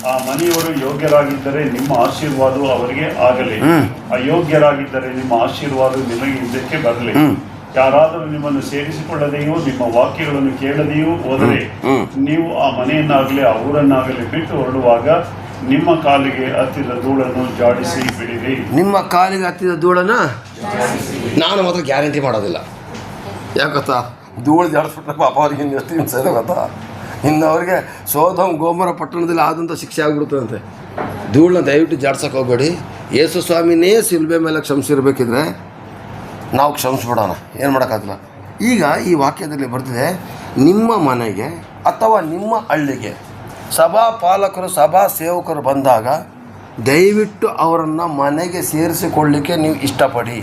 ಆ ಮನೆಯವರು ಯೋಗ್ಯರಾಗಿದ್ದರೆ ನಿಮ್ಮ ಆಶೀರ್ವಾದವು ಅವರಿಗೆ ಆಗಲಿ, ಅಯೋಗ್ಯರಾಗಿದ್ದರೆ ನಿಮ್ಮ ಆಶೀರ್ವಾದ ನಿಮಗೆ ಹಿಂದಕ್ಕೆ ಬರಲಿ. ಯಾರಾದರೂ ನಿಮ್ಮನ್ನು ಸೇರಿಸಿಕೊಳ್ಳದೆಯೂ ನಿಮ್ಮ ವಾಕ್ಯಗಳನ್ನು ಕೇಳದೆಯೂ ಹೋದರೆ ನೀವು ಆ ಮನೆಯನ್ನಾಗಲಿ ಆ ಊರನ್ನಾಗಲಿ ಬಿಟ್ಟು ಹೊರಡುವಾಗ ನಿಮ್ಮ ಕಾಲಿಗೆ ಹತ್ತಿದ ಧೂಳನ್ನು ಜಾಡಿಸಿ ಬಿಡಿರಿ. ನಿಮ್ಮ ಕಾಲಿಗೆ ಹತ್ತಿದ ಧೂಳನ್ನು ನಾನು ಮಾತ್ರ ಗ್ಯಾರಂಟಿ ಮಾಡೋದಿಲ್ಲ. ಯಾಕತ್ತಾ? ಧೂಳು ಜಾಡಿಸ್ಬಿಟ್ರೆ ಪಾಪ ಅವ್ರಿಗೆ ಇನ್ನು ಎಷ್ಟು ಹಿಂಸೆ ಇದೆ ಗೊತ್ತಾ? ಇನ್ನು ಅವ್ರಿಗೆ ಸೋದೋಮ್ ಗೋಮರ ಪಟ್ಟಣದಲ್ಲಿ ಆದಂಥ ಶಿಕ್ಷೆ ಆಗ್ಬಿಡುತ್ತಂತೆ. ಧೂಳನ್ನ ದಯವಿಟ್ಟು ಜಾಡ್ಸೋಕೆ ಹೋಗಬೇಡಿ. ಯೇಸು ಸ್ವಾಮಿನೇ ಶಿಲ್ಬೆ ಮೇಲೆ ಕ್ಷಮಿಸಿರ್ಬೇಕಿದ್ರೆ ನಾವು ಕ್ಷಮಿಸ್ಬಿಡೋಣ, ಏನು ಮಾಡೋಕ್ಕಾಗಲ್ಲ. ಈಗ ಈ ವಾಕ್ಯದಲ್ಲಿ ಬರ್ತಿದೆ, ನಿಮ್ಮ ಮನೆಗೆ ಅಥವಾ ನಿಮ್ಮ ಹಳ್ಳಿಗೆ ಸಭಾ ಪಾಲಕರು, ಸಭಾ ಸೇವಕರು ಬಂದಾಗ ದಯವಿಟ್ಟು ಅವರನ್ನು ಮನೆಗೆ ಸೇರಿಸಿಕೊಳ್ಳಲಿಕ್ಕೆ ನೀವು ಇಷ್ಟಪಡಿ.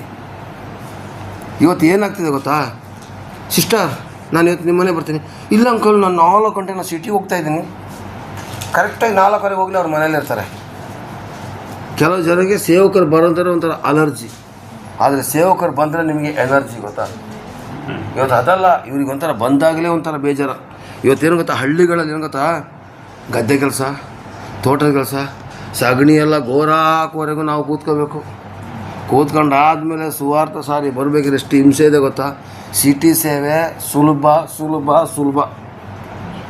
ಇವತ್ತು ಏನಾಗ್ತಿದೆ ಗೊತ್ತಾ? ಸಿಸ್ಟರ್, ನಾನು ಇವತ್ತು ನಿಮ್ಮ ಮನೆಗೆ ಬರ್ತೀನಿ. ಇಲ್ಲ ಅಂಕಲ್, ನಾನು 4 ಗಂಟೆ ನಾನು ಸಿಟಿಗೆ ಹೋಗ್ತಾಯಿದ್ದೀನಿ. ಕರೆಕ್ಟಾಗಿ 4:15 ಹೋಗಲಿ ಅವ್ರ ಮನೇಲಿ ಇರ್ತಾರೆ. ಕೆಲವು ಜನರಿಗೆ ಸೇವಕರು ಬರೋಂಥರ ಒಂಥರ ಅಲರ್ಜಿ, ಆದರೆ ಸೇವಕರು ಬಂದರೆ ನಿಮಗೆ ಎನರ್ಜಿ ಗೊತ್ತಾ? ಇವತ್ತು ಅದಲ್ಲ, ಇವ್ರಿಗೊಂಥರ ಬಂದಾಗಲೇ ಒಂಥರ ಬೇಜಾರು. ಇವತ್ತೇನು ಗೊತ್ತಾ, ಹಳ್ಳಿಗಳಲ್ಲಿ ಏನು ಗೊತ್ತಾ, ಗದ್ದೆ ಕೆಲಸ, ತೋಟದ ಕೆಲಸ, ಸಗಣಿ ಎಲ್ಲ ಗೋರ ಹಾಕುವರೆಗೂ ನಾವು ಕೂತ್ಕೋಬೇಕು. ಕೂತ್ಕೊಂಡು ಆದಮೇಲೆ ಸುವಾರ್ಥ ಸಾರಿ ಬರಬೇಕಿದ್ರೆ ಎಷ್ಟು ಹಿಂಸೆ ಇದೆ ಗೊತ್ತಾ? ಸಿಟಿ ಸೇವೆ ಸುಲಭ ಸುಲಭ ಸುಲಭ,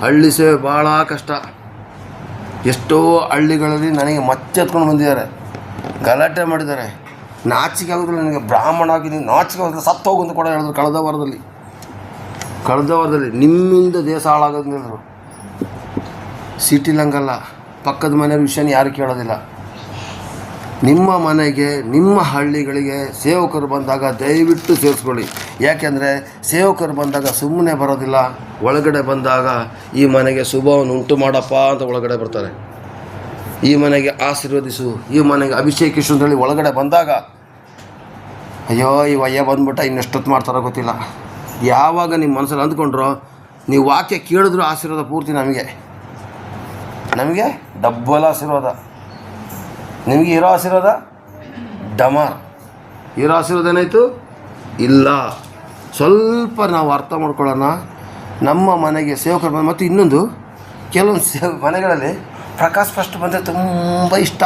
ಹಳ್ಳಿ ಸೇವೆ ಭಾಳ ಕಷ್ಟ. ಎಷ್ಟೋ ಹಳ್ಳಿಗಳಲ್ಲಿ ನನಗೆ ಮತ್ತೆ ಎತ್ಕೊಂಡು ಬಂದಿದ್ದಾರೆ, ಗಲಾಟೆ ಮಾಡಿದ್ದಾರೆ. ನಾಚಿಕೆ ಆಗೋದಿಲ್ಲ ನನಗೆ, ಬ್ರಾಹ್ಮಣ ಆಗಿದ್ದೀನಿ, ನಾಚಿಕೆ ಆಗೋದಿಲ್ಲ, ಸತ್ತು ಹೋಗು ಅಂತ ಕೂಡ ಹೇಳಿದ್ರು. ಕಳೆದ ವಾರದಲ್ಲಿ ನಿಮ್ಮಿಂದ ದೇಶ ಹಾಳಾಗೋದು ಹೇಳಿದ್ರು. ಸಿಟಿಲಂಗಲ್ಲ, ಪಕ್ಕದ ಮನೆಯವ್ರ ವಿಷಯನ ಯಾರು ಕೇಳೋದಿಲ್ಲ. ನಿಮ್ಮ ಮನೆಗೆ, ನಿಮ್ಮ ಹಳ್ಳಿಗಳಿಗೆ ಸೇವಕರು ಬಂದಾಗ ದಯವಿಟ್ಟು ಸೇರಿಸ್ಕೊಳ್ಳಿ. ಯಾಕೆಂದರೆ ಸೇವಕರು ಬಂದಾಗ ಸುಮ್ಮನೆ ಬರೋದಿಲ್ಲ, ಒಳಗಡೆ ಬಂದಾಗ ಈ ಮನೆಗೆ ಶುಭವನ್ನು ಉಂಟು ಮಾಡಪ್ಪ ಅಂತ ಒಳಗಡೆ ಬರ್ತಾರೆ. ಈ ಮನೆಗೆ ಆಶೀರ್ವದಿಸು, ಈ ಮನೆಗೆ ಅಭಿಷೇಕಿಸು ಅಂತೇಳಿ ಒಳಗಡೆ ಬಂದಾಗ, ಅಯ್ಯೋ ಈ ವಯ್ಯ ಬಂದ್ಬಿಟ್ಟ ಇನ್ನೆಷ್ಟೊತ್ತು ಮಾಡ್ತಾರೋ ಗೊತ್ತಿಲ್ಲ. ಯಾವಾಗ ನಿಮ್ಮ ಮನಸ್ಸಲ್ಲಿ ಅಂದ್ಕೊಂಡ್ರೋ ನೀವು ವಾಕ್ಯ ಕೇಳಿದ್ರು ಆಶೀರ್ವಾದ ಪೂರ್ತಿ ನಮಗೆ ಡಬ್ಬಲ್ ಆಶೀರ್ವಾದ. ನಿಮಗೆ ಇರೋ ಆಶೀರ್ವಾದ ಡಮಾರ್, ಇರೋ ಆಶೀರ್ವಾದ ಏನಾಯಿತು ಇಲ್ಲ. ಸ್ವಲ್ಪ ನಾವು ಅರ್ಥ ಮಾಡ್ಕೊಳ್ಳೋಣ. ನಮ್ಮ ಮನೆಗೆ ಸೇವಕರು ಮತ್ತು ಇನ್ನೊಂದು ಕೆಲವೊಂದು ಮನೆಗಳಲ್ಲಿ ಪ್ರಕಾಶ್ ಫಸ್ಟ್ ಬಂದರೆ ತುಂಬ ಇಷ್ಟ,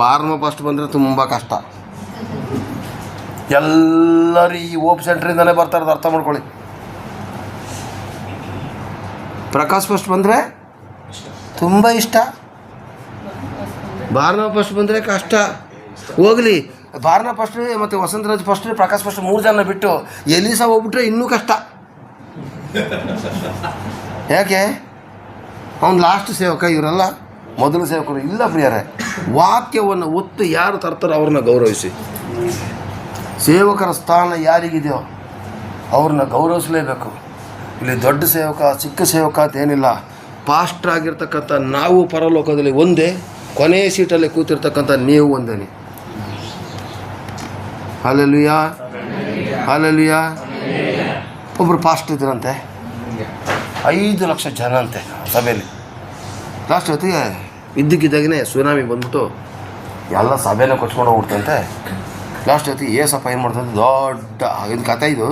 ಬಾರ್ಮ ಫಸ್ಟ್ ಬಂದರೆ ತುಂಬ ಕಷ್ಟ. ಎಲ್ಲರೂ ಈ ಹೋಪ್ ಸೆಂಟ್ರಿಂದಲೇ ಬರ್ತಾರೆ, ಅರ್ಥ ಮಾಡ್ಕೊಳ್ಳಿ. ಪ್ರಕಾಶ್ ಫಸ್ಟ್ ಬಂದರೆ ತುಂಬ ಇಷ್ಟ, ಬಾರ್ನ ಫಸ್ಟ್ ಬಂದರೆ ಕಷ್ಟ. ಹೋಗಲಿ, ಬಾರ್ನ ಫಸ್ಟ್ ಮತ್ತು ವಸಂತರಾಜ್ ಫಸ್ಟ್, ಪ್ರಕಾಶ್ ಫಸ್ಟ್ 3 ಜನ ಬಿಟ್ಟು ಎಲಿಸಾ ಹೋಗ್ಬಿಟ್ರೆ ಇನ್ನೂ ಕಷ್ಟ. ಯಾಕೆ? ಅವ್ನು ಲಾಸ್ಟ್ ಸೇವಕ, ಇವರೆಲ್ಲ ಮೊದಲು ಸೇವಕರು. ಇಲ್ಲ ಪ್ರಿಯರೇ, ವಾಕ್ಯವನ್ನು ಒತ್ತು ಯಾರು ತರ್ತಾರೋ ಅವ್ರನ್ನ ಗೌರವಿಸಿ. ಸೇವಕರ ಸ್ಥಾನ ಯಾರಿಗಿದೆಯೋ ಅವ್ರನ್ನ ಗೌರವಿಸಲೇಬೇಕು. ಇಲ್ಲಿ ದೊಡ್ಡ ಸೇವಕ ಚಿಕ್ಕ ಸೇವಕ ಅಂತ ಏನಿಲ್ಲ. ಪಾಸ್ಟರ್ ಆಗಿರ್ತಕ್ಕಂಥ ನಾವು ಪರಲೋಕದಲ್ಲಿ ಒಂದೇ, ಕೊನೆಯ ಸೀಟಲ್ಲಿ ಕೂತಿರ್ತಕ್ಕಂಥ ನೀವು ಒಂದೇ. Hallelujah, hallelujah. ಒಬ್ಬರು ಪಾಸ್ಟರ್ ಇದ್ರಂತೆ, 5 ಲಕ್ಷ ಜನ ಅಂತೆ ಸಭೆಯಲ್ಲಿ. ಲಾಸ್ಟ್ ಹೊತ್ತಿಗೆ ಇದ್ದಕ್ಕಿದ್ದಾಗೇ ಸುನಾಮಿ ಬಂದ್ಬಿಟ್ಟು ಎಲ್ಲ ಸಭೆನ ಕೊಚ್ಕೊಂಡು ಹೋಗ್ಬಿಡ್ತಂತೆ. ಲಾಸ್ಟ್ ಹೊತ್ತಿಗೆ ಏಸಪ್ಪ ಏನು ಮಾಡ್ತಂತೆ, ದೊಡ್ಡ ಇದು ಕಥೆ, ಇದು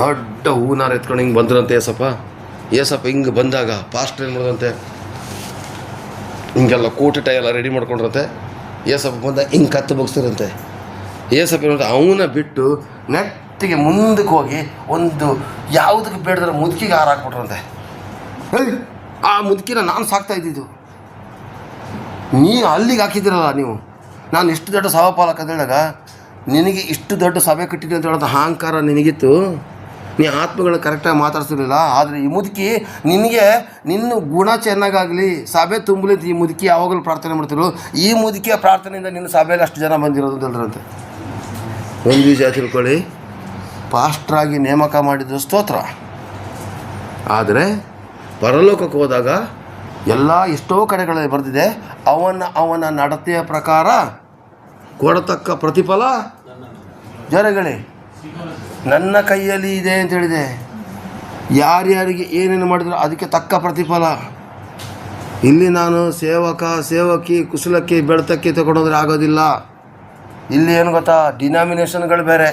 ದೊಡ್ಡ ಹೂನಾರ ಎತ್ಕೊಂಡು ಹಿಂಗೆ ಬಂದ್ರಂತೆ ಏಸಪ್ಪ ಹಿಂಗೆ ಬಂದಾಗ ಪಾಸ್ಟರ್ ಏನು ಮಾಡಿದಂತೆ, ಹಿಂಗೆಲ್ಲ ಕೂಟ ಎಲ್ಲ ರೆಡಿ ಮಾಡ್ಕೊಂಡ್ರಂತೆ. ಏಸಪ್ಪ ಬಂದ ಹಿಂಗೆ ಕತ್ತು ಬಗ್ಸಿರಂತೆ. ಏಸಪ್ಪ ಏನಂತ ಅವನ್ನ ಬಿಟ್ಟು ನೆಟ್ಟಿಗೆ ಮುಂದಕ್ಕೆ ಹೋಗಿ ಒಂದು ಯಾವುದಕ್ಕೆ ಬೇಡದ್ರೆ ಮುದುಕಿಗೆ ಹಾರ ಹಾಕ್ಬಿಟ್ರಂತೆ. ಆ ಮುದುಕಿನ ನಾನು ಸಾಕ್ತಾ ಇದ್ದಿದ್ದು, ನೀವು ಅಲ್ಲಿಗೆ ಹಾಕಿದ್ದೀರಲ್ಲ ನೀವು, ನಾನು ಇಷ್ಟು ದೊಡ್ಡ ಸಭಾಪಾಲಕ ಅಂತ ಹೇಳಿದಾಗ ನಿನಗೆ ಇಷ್ಟು ದೊಡ್ಡ ಸಭೆ ಕಟ್ಟಿದ್ದೆ ಅಂತ ಹೇಳೋದು ಅಹಂಕಾರ ನಿನಗಿತ್ತು. ನೀ ಆತ್ಮಗಳನ್ನ ಕರೆಕ್ಟಾಗಿ ಮಾತಾಡ್ತಿರ್ಲಿಲ್ಲ. ಆದರೆ ಈ ಮುದುಕಿ ನಿನ್ನ ಗುಣ ಚೆನ್ನಾಗಾಗಲಿ, ಸಭೆ ತುಂಬಲಿ ಅಂತ ಈ ಮುದುಕಿ ಯಾವಾಗಲೂ ಪ್ರಾರ್ಥನೆ ಮಾಡ್ತಿರು. ಈ ಮುದುಕಿಯ ಪ್ರಾರ್ಥನೆಯಿಂದ ನಿನ್ನ ಸಭೆಯಲ್ಲಿ ಅಷ್ಟು ಜನ ಬಂದಿರೋದು ಅಂತ ಹೇಳಿದ್ರಂತೆ. ಒಂದು ವಿಷಯ ತಿಳ್ಕೊಳ್ಳಿ, ಪಾಸ್ಟ್ರಾಗಿ ನೇಮಕ ಮಾಡಿದ್ದು ಸ್ತೋತ್ರ. ಆದರೆ ಪರಲೋಕಕ್ಕೆ ಹೋದಾಗ ಎಷ್ಟೋ ಕಡೆಗಳಲ್ಲಿ ಬರೆದಿದೆ, ಅವನ ನಡತೆಯ ಪ್ರಕಾರ ಕೊಡತಕ್ಕ ಪ್ರತಿಫಲ ಜರಗಳಿ ನನ್ನ ಕೈಯಲ್ಲಿ ಇದೆ ಅಂತ ಹೇಳಿದೆ. ಯಾರ್ಯಾರಿಗೆ ಏನೇನು ಮಾಡಿದ್ರು ಅದಕ್ಕೆ ತಕ್ಕ ಪ್ರತಿಫಲ. ಇಲ್ಲಿ ನಾನು ಸೇವಕಿ ಕುಶಲಕ್ಕಿ ಬೆಳ್ತಕ್ಕಿ ತಗೊಂಡೋದ್ರೆ ಆಗೋದಿಲ್ಲ. ಇಲ್ಲಿ ಏನು ಗೊತ್ತಾ, ಡಿನಾಮಿನೇಷನ್ಗಳು ಬೇರೆ.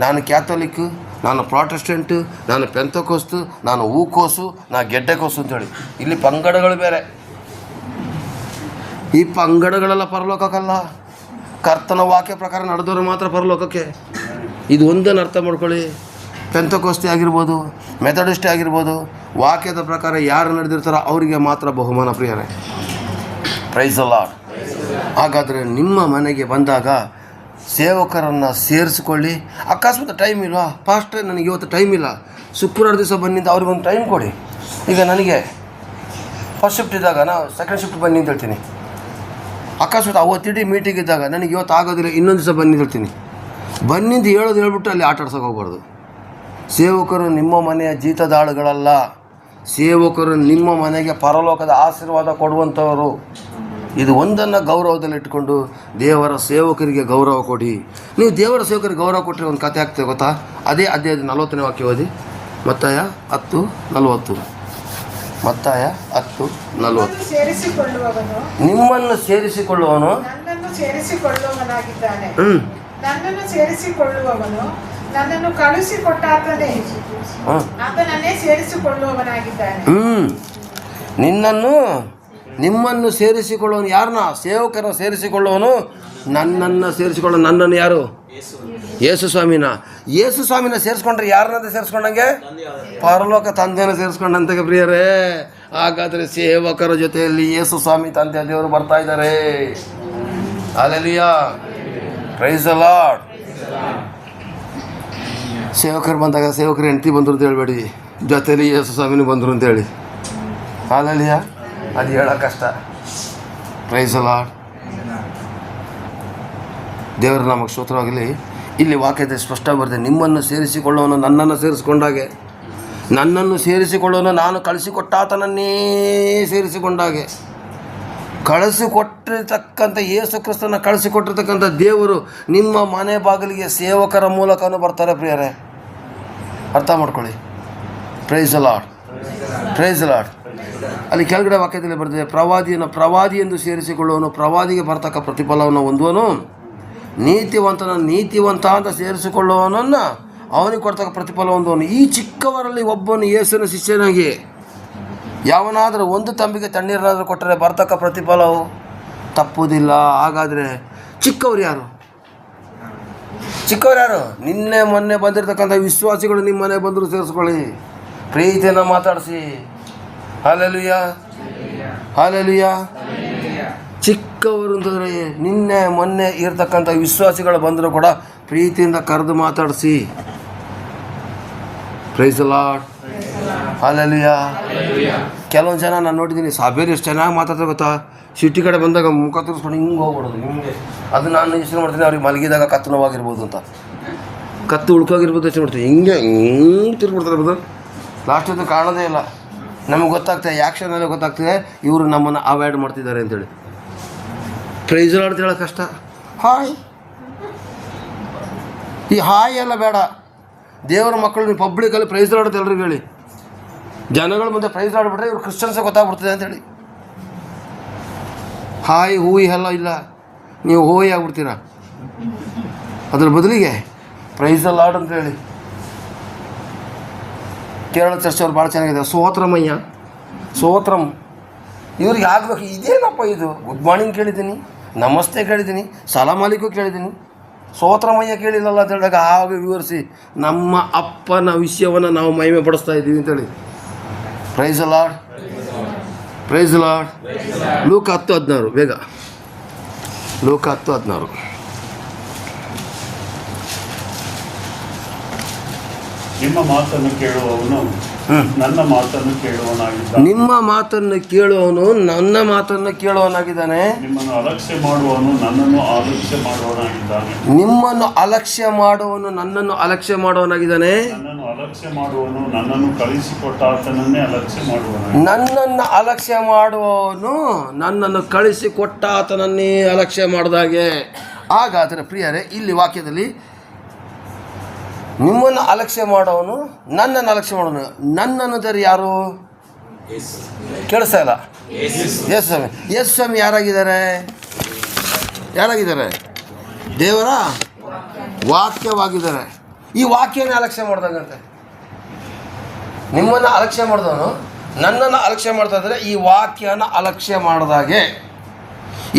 ನಾನು ಕ್ಯಾಥೋಲಿಕ್, ನಾನು ಪ್ರಾಟೆಸ್ಟೆಂಟು, ನಾನು ಪೆಂತಕೋಸ್ತು, ನಾನು ಹೂಕೋಸು, ನಾನು ಗೆಡ್ಡೆಕೋಸು ಅಂತೇಳಿ ಇಲ್ಲಿ ಪಂಗಡಗಳು ಬೇರೆ. ಈ ಪಂಗಡಗಳೆಲ್ಲ ಪರಲೋಕಕ್ಕಲ್ಲ, ಕರ್ತನ ವಾಕ್ಯ ಪ್ರಕಾರ ನಡೆದವರು ಮಾತ್ರ ಪರಲೋಕಕ್ಕೆ. ಇದು ಒಂದನ್ನು ಅರ್ಥ ಮಾಡ್ಕೊಳ್ಳಿ. ಪೆಂತಕೋಸ್ತಿ ಆಗಿರ್ಬೋದು, ಮೆಥಡಿಸ್ಟೇ ಆಗಿರ್ಬೋದು, ವಾಕ್ಯದ ಪ್ರಕಾರ ಯಾರು ನಡೆದಿರ್ತಾರೋ ಅವರಿಗೆ ಮಾತ್ರ ಬಹುಮಾನ ಪ್ರಿಯರೇ. Price the lord. ಹಾಗಾದರೆ ನಿಮ್ಮ ಮನೆಗೆ ಬಂದಾಗ ಸೇವಕರನ್ನು ಸೇರಿಸಿಕೊಳ್ಳಿ. ಅಕಸ್ಮಾತ್ ಟೈಮ್ ಇಲ್ವಾ, ಪಾಸ್ಟ್ರೆ ನನಗೆ ಇವತ್ತು ಟೈಮ್ ಇಲ್ಲ, ಶುಕ್ರವಾರ ದಿವಸ ಬನ್ನಿಂದ ಅವ್ರಿಗೊಂದು ಟೈಮ್ ಕೊಡಿ. ಈಗ ನನಗೆ ಫಸ್ಟ್ ಶಿಫ್ಟ್ ಇದ್ದಾಗ ನಾವು ಸೆಕೆಂಡ್ ಶಿಫ್ಟ್ ಬನ್ನಿ ಅಂತ ಹೇಳ್ತೀನಿ. ಅಕಸ್ಮಾತ್ ಅವತ್ತಿಡೀ ಮೀಟಿಂಗ್ ಇದ್ದಾಗ ನನಗೆ ಇವತ್ತು ಆಗೋದಿಲ್ಲ, ಇನ್ನೊಂದು ದಿವಸ ಬನ್ನಿ ಅಂತ ಹೇಳ್ತೀನಿ. ಬನ್ನಿಂದ ಹೇಳ್ಬಿಟ್ಟು ಅಲ್ಲಿ ಆಟ ಆಡ್ಸೋಕೆ ಹೋಗ್ಬಾರ್ದು. ಸೇವಕರು ನಿಮ್ಮ ಮನೆಯ ಜೀತದಾಳುಗಳಲ್ಲ, ಸೇವಕರು ನಿಮ್ಮ ಮನೆಗೆ ಪರಲೋಕದ ಆಶೀರ್ವಾದ ಕೊಡುವಂಥವರು. ಇದು ಒಂದನ್ನು ಗೌರವದಲ್ಲಿಟ್ಟುಕೊಂಡು ದೇವರ ಸೇವಕರಿಗೆ ಗೌರವ ಕೊಡಿ. ನೀವು ದೇವರ ಸೇವಕರಿಗೆ ಗೌರವ ಕೊಟ್ಟರೆ ಒಂದು ಕಥೆ ಆಗ್ತದೆ ಗೊತ್ತಾ? ಅದೇ 40ನೇ ವಾಕ್ಯ ಓದಿ, ಮತ್ತಾಯ 10:40. ಮತ್ತಾಯ 10:40. ನಿಮ್ಮನ್ನು ಸೇರಿಸಿಕೊಳ್ಳುವವನು ನನ್ನನ್ನು ಸೇರಿಸಿಕೊಳ್ಳುವವನು ನನ್ನನ್ನು ಕಳುಹಿಸಿಕೊಟ್ಟಾತನೇ ಆತನನ್ನೇ ಸೇರಿಸಿಕೊಳ್ಳುವವನಾಗಿದ್ದಾನೆ. ನಿಮ್ಮನ್ನು ಸೇರಿಸಿಕೊಳ್ಳುವನು ಯಾರನ್ನ? ಸೇವಕರನ್ನು ಸೇರಿಸಿಕೊಳ್ಳುವನು ನನ್ನನ್ನು ಸೇರಿಸಿಕೊಳ್ಳೋ. ನನ್ನನ್ನು ಯಾರು? ಯೇಸು ಸ್ವಾಮಿನ ಸೇರಿಸ್ಕೊಂಡ್ರೆ ಯಾರನ್ನ ಸೇರಿಸ್ಕೊಂಡಂಗೆ? ಪರಲೋಕ ತಂದೆಯನ್ನು ಸೇರಿಸ್ಕೊಂಡಂತೆ ಪ್ರಿಯರೇ. ಹಾಗಾದರೆ ಸೇವಕರ ಜೊತೆಯಲ್ಲಿ ಯೇಸು ಸ್ವಾಮಿ ತಂದೆ ದೇವರು ಬರ್ತಾ ಇದ್ದಾರೆ. Hallelujah, price the lord. ಸೇವಕರು ಬಂದಾಗ ಸೇವಕರು ಹೆಂಡತಿ ಬಂದರು ಅಂತ ಹೇಳ್ಬೇಡಿ, ಜೊತೆಯಲ್ಲಿ ಯೇಸು ಸ್ವಾಮಿನೂ ಬಂದರು ಅಂತೇಳಿ. ಹಲ್ಲೆಲೂಯಾ, ಅದು ಹೇಳೋ ಕಷ್ಟ. Price the lord. ದೇವರ ನಮಗೆ ಸ್ತೋತ್ರವಾಗಲಿ. ಇಲ್ಲಿ ವಾಕ್ಯದಲ್ಲಿ ಸ್ಪಷ್ಟ ಬರ್ತದೆ, ನಿಮ್ಮನ್ನು ಸೇರಿಸಿಕೊಳ್ಳೋನು ನನ್ನನ್ನು ಸೇರಿಸಿಕೊಂಡಾಗೆ, ನನ್ನನ್ನು ಸೇರಿಸಿಕೊಳ್ಳೋನು ನಾನು ಕಳಿಸಿಕೊಟ್ಟಾತನನ್ನೇ ಸೇರಿಸಿಕೊಂಡಾಗೆ. ಕಳಿಸಿಕೊಟ್ಟಿರ್ತಕ್ಕಂಥ ಯೇಸು ಕ್ರಿಸ್ತನ ಕಳಿಸಿಕೊಟ್ಟಿರ್ತಕ್ಕಂಥ ದೇವರು ನಿಮ್ಮ ಮನೆ ಬಾಗಿಲಿಗೆ ಸೇವಕರ ಮೂಲಕನೂ ಬರ್ತಾರೆ ಪ್ರಿಯರೇ. ಅರ್ಥ ಮಾಡ್ಕೊಳ್ಳಿ. Praise the lord. Praise lord. ಅಲ್ಲಿ ಕೆಳಗಡೆ ವಾಕ್ಯದಲ್ಲಿ ಬರ್ತದೆ, ಪ್ರವಾದಿ ಎಂದು ಸೇರಿಸಿಕೊಳ್ಳುವನು ಪ್ರವಾದಿಗೆ ಬರ್ತಕ್ಕ ಪ್ರತಿಫಲವನ್ನು ಹೊಂದುವನು, ನೀತಿವಂತ ಅಂತ ಸೇರಿಸಿಕೊಳ್ಳುವವನನ್ನು ಅವನಿಗೆ ಕೊಡ್ತಕ್ಕ ಪ್ರತಿಫಲ ಹೊಂದುವನು. ಈ ಚಿಕ್ಕವರಲ್ಲಿ ಒಬ್ಬನು ಯೇಸುವಿನ ಶಿಷ್ಯನಾಗಿ ಯಾವನಾದರೂ ಒಂದು ತಂಬಿಗೆ ತಣ್ಣೀರಾದರೂ ಕೊಟ್ಟರೆ ಬರ್ತಕ್ಕ ಪ್ರತಿಫಲವು ತಪ್ಪುವುದಿಲ್ಲ. ಹಾಗಾದರೆ ಚಿಕ್ಕವರು ಯಾರು? ನಿನ್ನೆ ಮೊನ್ನೆ ಬಂದಿರತಕ್ಕಂಥ ವಿಶ್ವಾಸಿಗಳು ನಿಮ್ಮ ಮನೆಗೆ ಬಂದರೂ ಸೇರಿಸ್ಕೊಳ್ಳಿ, ಪ್ರೀತಿಯನ್ನು ಮಾತಾಡಿಸಿ. Hallelujah, hallelujah. ಚಿಕ್ಕವರು ಅಂತಂದರೆ ನಿನ್ನೆ ಮೊನ್ನೆ ಇರತಕ್ಕಂಥ ವಿಶ್ವಾಸಿಗಳು ಬಂದರೂ ಕೂಡ ಪ್ರೀತಿಯಿಂದ ಕರೆದು ಮಾತಾಡಿಸಿ. Praise the lord, hallelujah. ಕೆಲವೊಂದು ಜನ ನಾನು ನೋಡಿದ್ದೀನಿ, ಸಭೆಯಲ್ಲಿ ಎಷ್ಟು ಚೆನ್ನಾಗಿ ಮಾತಾಡ್ತಾರೆ ಗೊತ್ತಾ, ಸಿಟಿ ಕಡೆ ಬಂದಾಗ ಮುಖ ತೋರಿಸ್ಕೊಂಡು ಹಿಂಗೆ ಹೋಗ್ಬಿಡೋದು, ಹಿಂಗೆ. ಅದು ನಾನು ಯೋಚನೆ ಮಾಡ್ತೀನಿ, ಅವ್ರಿಗೆ ಮಲಗಿದಾಗ ಕತ್ತು ನೋವಾಗಿರ್ಬೋದು ಅಂತ, ಕತ್ತು ಉಳ್ಕೋಗಿರ್ಬೋದು ಯೋಚನೆ ಮಾಡ್ತೀನಿ, ಹಿಂಗೆ ತಿರ್ಬಿಡ್ತಾರೆ ಇರ್ಬೋದು. ಲಾಸ್ಟದ್ದು ಕಾಣೋದೇ ಇಲ್ಲ. ನಮಗೆ ಗೊತ್ತಾಗ್ತದೆ, ಆ್ಯಕ್ಷನಲ್ಲೇ ಗೊತ್ತಾಗ್ತದೆ ಇವರು ನಮ್ಮನ್ನು ಅವಾಯ್ಡ್ ಮಾಡ್ತಿದ್ದಾರೆ ಅಂತೇಳಿ. ಪ್ರೈಸ್ ಲಾರ್ಡ್ ಅಂತ ಹೇಳೋದು ಕಷ್ಟ. ಹಾಯ್, ಈ ಹಾಯ್ ಎಲ್ಲ ಬೇಡ. ದೇವರ ಮಕ್ಕಳು ನೀವು ಪಬ್ಲಿಕಲ್ಲಿ ಪ್ರೈಸ್ ಲಾರ್ಡ್ ಅಂತ ಎಲ್ರಿಗೂ ಹೇಳಿ. ಜನಗಳ ಮುಂದೆ ಪ್ರೈಸ್ ಆಡ್ಬಿಟ್ರೆ ಇವ್ರು ಕ್ರಿಶ್ಚಿಯನ್ಸೇ ಗೊತ್ತಾಗ್ಬಿಡ್ತದೆ ಅಂತೇಳಿ. ಹಾಯ್ ಹೂಯ್ ಎಲ್ಲ ಇಲ್ಲ, ನೀವು ಹೋಯ್ ಆಗ್ಬಿಡ್ತೀರಾ. ಅದ್ರ ಬದಲಿಗೆ ಪ್ರೈಸ್ ದ ಲಾರ್ಡ್ ಅಂತ ಹೇಳಿ. ಕೇರಳ ಚರ್ಚ್ ಅವ್ರು ಭಾಳ ಚೆನ್ನಾಗಿದೆ. ಸೋತ್ರಂ ಇವ್ರಿಗೆ ಆಗಬೇಕು. ಇದೇನಪ್ಪ ಇದು? ಗುಡ್ ಮಾರ್ನಿಂಗ್ ಕೇಳಿದ್ದೀನಿ, ನಮಸ್ತೆ ಕೇಳಿದ್ದೀನಿ, ಸಲಾಮ್ ಅಲೈಕುಂ ಕೇಳಿದ್ದೀನಿ, ಸೋತ್ರಮಯ್ಯ ಕೇಳಿಲ್ಲಲ್ಲ ಅಂತ ಹೇಳಿದಾಗ ಆಗ ವಿವರಿಸಿ ನಮ್ಮ ಅಪ್ಪನ ವಿಷಯವನ್ನು ನಾವು ಮಹಿಮೆ ಪಡಿಸ್ತಾ ಇದ್ದೀವಿ ಅಂತೇಳಿ. Praise the lord, praise the lord. ಲೂಕ 10:16 ಬೇಗ, ಲೂಕ 10:16. ನಿಮ್ಮ ಮಾತನ್ನು ಕೇಳುವವನು ನನ್ನ ಮಾತನ್ನು ಕೇಳುವವನಾಗಿದ್ದಾನೆ. ನಿಮ್ಮ ಮಾತನ್ನು ಕೇಳುವವನು ನನ್ನ ಮಾತನ್ನು ಕೇಳುವವನಾಗಿದ್ದಾನೆ. ನಿಮ್ಮನ್ನು ಅಲಕ್ಷ್ಯ ಮಾಡುವವನು ನನ್ನನ್ನು ಅಲಕ್ಷ್ಯ ಮಾಡುವವನಾಗಿದ್ದಾನೆ. ನಿಮ್ಮನ್ನು ಅಲಕ್ಷ್ಯ ಮಾಡುವವನು ನನ್ನನ್ನು ಅಲಕ್ಷ್ಯ ಮಾಡುವವನಾಗಿದ್ದಾನೆ. ನನ್ನನ್ನು ಅಲಕ್ಷ್ಯ ಮಾಡುವವನು ನನ್ನನ್ನು ಕಳಿಸಿಕೊಟ್ಟಾತನನ್ನೇ ಅಲಕ್ಷ್ಯ ಮಾಡುವವನಾಗಿದ್ದಾನೆ. ನನ್ನನ್ನು ಅಲಕ್ಷ್ಯ ಮಾಡುವವನು ನನ್ನನ್ನು ಕಳಿಸಿಕೊಟ್ಟಾತನನ್ನೇ ಅಲಕ್ಷ್ಯ ಮಾಡಿದಾಗೆ. ಹಾಗಾದರೆ ಪ್ರಿಯರೇ, ಇಲ್ಲಿ ವಾಕ್ಯದಲ್ಲಿ ನಿಮ್ಮನ್ನು ಅಲಕ್ಷ್ಯ ಮಾಡೋನು ನನ್ನನ್ನು ಅಲಕ್ಷ್ಯ ಮಾಡೋನು. ನನ್ನನ್ನು ಅಂದರೆ ಯಾರು? ಕೇಳಿಸ್ತಾ ಇಲ್ಲ. ಯೇಸು ಸ್ವಾಮಿ. ಯೇಸು ಸ್ವಾಮಿ ಯಾರಾಗಿದ್ದಾರೆ? ದೇವರ ವಾಕ್ಯವಾಗಿದ್ದಾರೆ. ಈ ವಾಕ್ಯನೇ ಅಲಕ್ಷ್ಯ ಮಾಡ್ದಂಗಂತೆ. ನಿಮ್ಮನ್ನು ಅಲಕ್ಷ್ಯ ಮಾಡಿದವನು ನನ್ನನ್ನು ಅಲಕ್ಷ್ಯ ಮಾಡ್ತಾ ಇದ್ದಾರೆ. ಈ ವಾಕ್ಯನ ಅಲಕ್ಷ್ಯ ಮಾಡಿದಾಗೆ.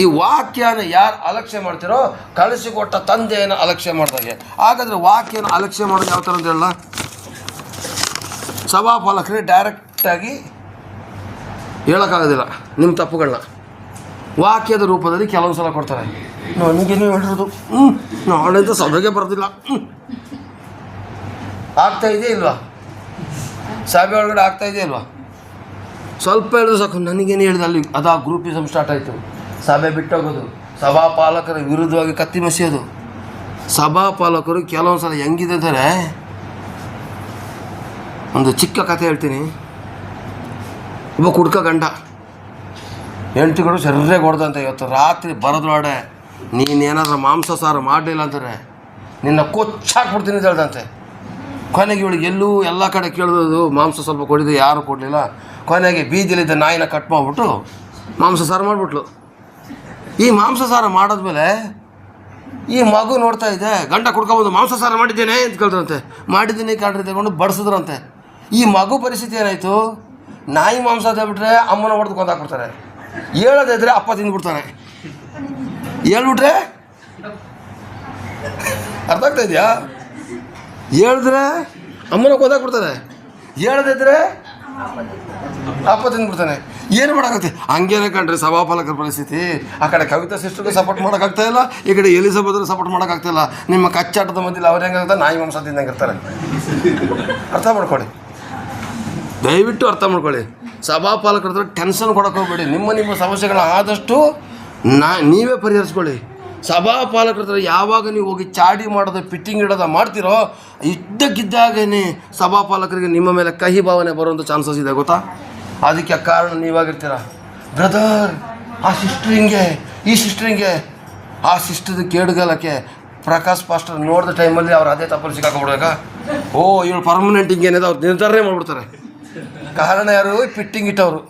ಈ ವಾಕ್ಯನ ಯಾರು ಅಲಕ್ಷ್ಯ ಮಾಡ್ತಿರೋ ಕಳಿಸಿಕೊಟ್ಟ ತಂದೆಯನ್ನು ಅಲಕ್ಷ್ಯ ಮಾಡಿದಾಗೆ. ಹಾಗಾದರೆ ವಾಕ್ಯನ ಅಲಕ್ಷ್ಯ ಮಾಡೋದು ಯಾವ ಥರ ಅಂತ ಹೇಳಲ್ಲ. ಸಭಾಪಾಲಕರಿಗೆ ಡೈರೆಕ್ಟಾಗಿ ಹೇಳೋಕ್ಕಾಗೋದಿಲ್ಲ ನಿಮ್ಮ ತಪ್ಪುಗಳನ್ನ. ವಾಕ್ಯದ ರೂಪದಲ್ಲಿ ಕೆಲವೊಂದು ಸಲ ಕೊಡ್ತಾರೆ. ನನಗೆ ನೀವು ಹೇಳಿರೋದು ನಾಳೆಂತ ಸಭೆಗೆ ಬರೋದಿಲ್ಲ. ಆಗ್ತಾ ಇದೆಯಾ ಇಲ್ವಾ? ಸಭೆ ಒಳಗಡೆ ಆಗ್ತಾ ಇದೆಯಾ ಇಲ್ವಾ? ಸ್ವಲ್ಪ ಹೇಳಿದ್ರು ಸಾಕು, ನನಗೇನು ಹೇಳಿದೆ ಅಲ್ಲಿ ಅದು ಆ ಗ್ರೂಪಿಸಮ್ ಸ್ಟಾರ್ಟ್ ಆಯಿತು. ಸಭೆ ಬಿಟ್ಟೋಗೋದು, ಸಭಾಪಾಲಕರ ವಿರುದ್ಧವಾಗಿ ಕತ್ತಿ ಮಸಿಯೋದು. ಸಭಾಪಾಲಕರು ಕೆಲವೊಂದು ಸಲ ಹೆಂಗಿದೆ ಅಂದರೆ, ಒಂದು ಚಿಕ್ಕ ಕಥೆ ಹೇಳ್ತೀನಿ. ಒಬ್ಬ ಕುಡ್ಕ ಗಂಡ ಹೆಂಡತಿಗಳು ಸರಿಯಾಗಿ ಹೊಡೆದಂತೆ, ಇವತ್ತು ರಾತ್ರಿ ಬರೋದ್ರೊಳಗಡೆ ನೀನೇನಾದ್ರೂ ಮಾಂಸ ಸಾರು ಮಾಡಲಿಲ್ಲ ಅಂತಾರೆ ನಿನ್ನ ಕೊಚ್ಚಾಕ್ಬಿಡ್ತೀನಿ ಅಂತ ಹೇಳ್ದಂತೆ. ಕೊನೆಗೆ ಇವಳಿಗೆ ಎಲ್ಲ ಕಡೆ ಕೇಳಿದ್ರು, ಮಾಂಸ ಸ್ವಲ್ಪ ಕೊಡಿದ್ರು, ಯಾರು ಕೊಡಲಿಲ್ಲ. ಕೊನೆಗೆ ಬೀದಿಲಿದ್ದ ನಾಯಿನ ಕಟ್ ಮಾಡಿಬಿಟ್ಟು ಮಾಂಸ ಸಾರು ಮಾಡಿಬಿಟ್ಲು. ಈ ಮಾಂಸ ಸಾರು ಮಾಡಿದ್ಮೇಲೆ ಈ ಮಗು ನೋಡ್ತಾ ಇದೆ, ಗಂಡ ಕುಡ್ಕೊಬೋದು ಮಾಂಸ ಸಾರು ಮಾಡಿದ್ದೇನೆ ಅಂತ ಕೇಳಿದ್ರಂತೆ. ಮಾಡಿದ್ದೀನಿ ಕಾಡ್ರಿ ತಗೊಂಡು ಬಡಿಸಿದ್ರಂತೆ. ಈ ಮಗು ಪರಿಸ್ಥಿತಿ ಏನಾಯಿತು? ನಾಯಿ ಮಾಂಸ ತಿಂದ್ಬಿಟ್ರೆ ಅಮ್ಮನ ಹೊಡೆದು ಕೊಂದಾಕ್ಬಿಡ್ತಾರೆ, ಹೇಳೋದಿದ್ರೆ ಅಪ್ಪ ತಿಂದ್ಬಿಡ್ತಾನೆ. ಹೇಳ್ಬಿಟ್ರೆ ಅರ್ಥ ಆಗ್ತಾ ಇದೆಯಾ? ಹೇಳಿದ್ರೆ ಅಮ್ಮನ ಕೊಂದಾಕ್ಬಿಡ್ತಾರೆ, ಹೇಳದಿದ್ರೆ ಅಪ್ಪ ತಿಂದ್ಬಿಡ್ತಾನೆ. ಏನು ಮಾಡೋಕ್ಕಾಗುತ್ತೆ? ಹಂಗೇನೆ ಕಂಡ್ರೆ ಸಭಾಪಾಲಕರ ಪರಿಸ್ಥಿತಿ. ಆ ಕಡೆ ಕವಿತಾ ಸಿಸ್ಟರ್ಗೆ ಸಪೋರ್ಟ್ ಮಾಡೋಕ್ಕಾಗ್ತಾಯಿಲ್ಲ, ಈ ಕಡೆ ಎಲಿಸಬೆತ್ಗೆ ಸಪೋರ್ಟ್ ಮಾಡೋಕ್ಕಾಗ್ತಾಯಿಲ್ಲ. ನಿಮ್ಮ ಕಚ್ಚಾಟದ ಮಧ್ಯದಲ್ಲಿ ಅವ್ರು ಹೆಂಗಾಗುತ್ತೆ? ನಾಯಿ ಮಾಂಸ ತಿಂದಂಗಿರ್ತಾರೆ. ಅರ್ಥ ಮಾಡ್ಕೊಳ್ಳಿ, ದಯವಿಟ್ಟು ಅರ್ಥ ಮಾಡ್ಕೊಳ್ಳಿ. ಸಭಾಪಾಲಕರ ಹತ್ರ ಟೆನ್ಷನ್ ಕೊಡೋಕೆ ಹೋಗ್ಬೇಡಿ. ನಿಮ್ಮ ಸಮಸ್ಯೆಗಳನ್ನ ಆದಷ್ಟು ನೀವೇ ಪರಿಹರಿಸ್ಕೊಳ್ಳಿ. ಸಭಾಪಾಲಕರ ಹತ್ರ ಯಾವಾಗ ನೀವು ಹೋಗಿ ಚಾಡಿ ಮಾಡೋದು, ಫಿಟ್ಟಿಂಗ್ ಇಡೋದು ಮಾಡ್ತಿರೋ, ಇದ್ದಕ್ಕಿದ್ದಾಗೇ ಸಭಾಪಾಲಕರಿಗೆ ನಿಮ್ಮ ಮೇಲೆ ಕಹಿ ಭಾವನೆ ಬರುವಂಥ ಚಾನ್ಸಸ್ ಇದೆ, ಗೊತ್ತಾ? ಅದಕ್ಕೆ ಕಾರಣ ನೀವಾಗಿರ್ತೀರ. ಬ್ರದರ್, ಆ ಸಿಸ್ಟ್ರ್ ಹಿಂಗೆ, ಈ ಸಿಸ್ಟ್ರ್ ಹಿಂಗೆ. ಆ ಸಿಸ್ಟರ್ದು ಕೇಡುಗಾಲಕ್ಕೆ ಪ್ರಕಾಶ್ ಪಾಸ್ಟರ್ ನೋಡಿದ ಟೈಮಲ್ಲಿ ಅವ್ರು ಅದೇ ತಪ್ಪಲ್ಲಿ ಸಿಕ್ಕಾಕೊಂಡ್ಬಿಡ್ಬೇಕಾ? ಇವಳು ಪರ್ಮನೆಂಟ್ ಹಿಂಗೇನಿದೆ ಅವ್ರು ನಿರ್ಧಾರನೇ ಮಾಡಿಬಿಡ್ತಾರೆ. ಕಾರಣ ಯಾರು? ಫಿಟ್ಟಿಂಗ್ ಇಟ್ಟವರು.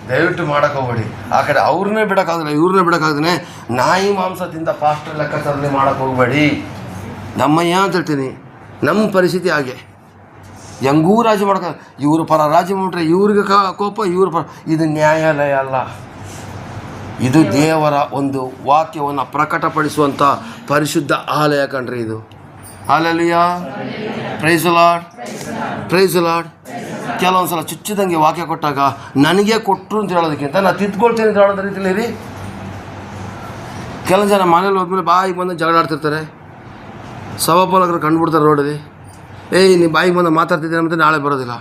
ದಯವಿಟ್ಟು ಮಾಡೋಕೆ ಹೋಗ್ಬೇಡಿ. ಆ ಕಡೆ ಅವ್ರನ್ನೇ ಬಿಡೋಕ್ಕಾಗಲ್ಲ, ಇವ್ರನ್ನೇ ಬಿಡೋಕ್ಕಾಗದೇ ನಾಯಿ ಮಾಂಸ ತಿಂದ ಪಾಸ್ಟರ್ ಲೆಕ್ಕಾಚಾರದಲ್ಲಿ ಮಾಡೋಕೆ ಹೋಗ್ಬೇಡಿ. ನಮ್ಮಯ್ಯ ಅಂತ ಹೇಳ್ತೀನಿ. ನಮ್ಮ ಪರಿಸ್ಥಿತಿ ಹಾಗೆ. ಹೆಂಗೂ ರಾಜಿ ಮಾಡ್ಕೊ, ಇವರು ಪರ ರಾಜಿ ಮಾಡ್ರೆ ಇವ್ರಿಗೆ ಕೋಪ, ಇವ್ರ ಪರ. ಇದು ನ್ಯಾಯಾಲಯ ಅಲ್ಲ, ಇದು ದೇವರ ಒಂದು ವಾಕ್ಯವನ್ನು ಪ್ರಕಟಪಡಿಸುವಂಥ ಪರಿಶುದ್ಧ ಆಲಯ ಕಣ್ರಿ ಇದು. Hallelujah, praise lord, praise lord. ಕೆಲವೊಂದು ಸಲ ಚುಚ್ಚಿದಂಗೆ ವಾಕ್ಯ ಕೊಟ್ಟಾಗ ನನಗೆ ಕೊಟ್ಟರು ಅಂತ ಹೇಳೋದಕ್ಕಿಂತ ನಾನು ತಿದ್ಕೊಳ್ತೇನೆ ಅಂತ ಹೇಳೋದ ರೀತಿಯಲ್ಲಿ ರೀ. ಕೆಲವು ಜನ ಮನೇಲಿ ಹೋದ್ಮೇಲೆ ಬಾಯಿಗೆ ಬಂದು ಜಗಳ ಆಡ್ತಿರ್ತಾರೆ. ಸಭಾಪಾಲಕರು ಕಂಡುಬಿಡ್ತಾರೆ ರೋಡಲ್ಲಿ, ಏಯ್ ನೀ ಬಾಯಿಗೆ ಬಂದು ಮಾತಾಡ್ತಿದ್ದೀನಿ ಮತ್ತು ನಾಳೆ ಬರೋದಿಲ್ಲ.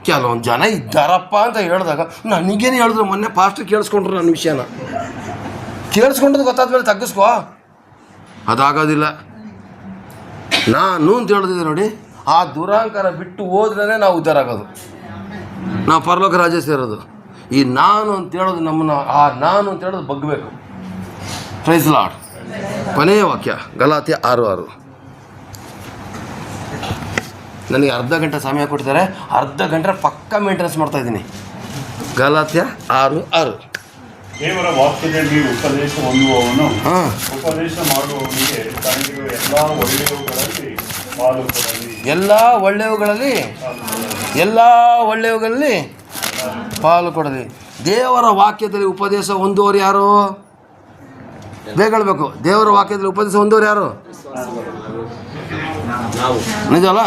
ಕೆಲವೊಂದು ಜನ ಇದ್ದಾರಪ್ಪ ಅಂತ ಹೇಳಿದಾಗ ನನಗೇನು ಹೇಳಿದ್ರು. ಮೊನ್ನೆ ಪಾಸ್ಟ್ರ್ ಕೇಳಿಸ್ಕೊಂಡ್ರು ನನ್ನ ವಿಷಯನ. ಕೇಳಿಸ್ಕೊಂಡದ್ದು ಗೊತ್ತಾದ್ಮೇಲೆ ತಗ್ಗಿಸ್ಕೋ, ಅದಾಗೋದಿಲ್ಲ. ನಾನು ಅಂತ ಹೇಳೋದಿದೆ ನೋಡಿ, ಆ ದುರಾಂಕಾರ ಬಿಟ್ಟು ಹೋದ್ರೇ ನಾವು ಉದ್ಧಾರ ಆಗೋದು, ನಾವು ಪರಲೋಕ ರಾಜ್ಯ ಸೇರೋದು. ಈ ನಾನು ಅಂತ ಹೇಳೋದು ನಮ್ಮನ್ನು, ಆ ನಾನು ಅಂತ ಹೇಳೋದು ಬಗ್ಗಬೇಕು. Price lord. ಕೊನೆಯ ವಾಕ್ಯ ಗಲಾತ್ಯ 6:6. ನನಗೆ ಅರ್ಧ ಗಂಟೆ ಸಮಯ ಕೊಡ್ತಾರೆ, ಅರ್ಧ ಗಂಟೆ ಪಕ್ಕ ಮೇಂಟೆನೆನ್ಸ್ ಮಾಡ್ತಾಯಿದ್ದೀನಿ. ಗಲಾತ್ಯ 6:6. ದೇವರ ವಾಕ್ಯದಲ್ಲಿ ಉಪದೇಶ ಹೊಂದುವವನು ಉಪದೇಶ ಮಾಡುವವನಿಗೆ ತನಗಿರುವ ಎಲ್ಲ ಒಳ್ಳೆಯವುಗಳಲ್ಲಿ ಪಾಲು ಕೊಡಲಿ. ಎಲ್ಲ ಒಳ್ಳೆಯವುಗಳಲ್ಲಿ ಪಾಲು ಕೊಡಲಿ. ದೇವರ ವಾಕ್ಯದಲ್ಲಿ ಉಪದೇಶ ಹೊಂದುವವರು ಯಾರು? ಬೇಗ ಹೇಳಬೇಕು. ದೇವರ ವಾಕ್ಯದಲ್ಲಿ ಉಪದೇಶ ಹೊಂದೋರು ಯಾರು? ನಿಜ ಅಲ್ಲ?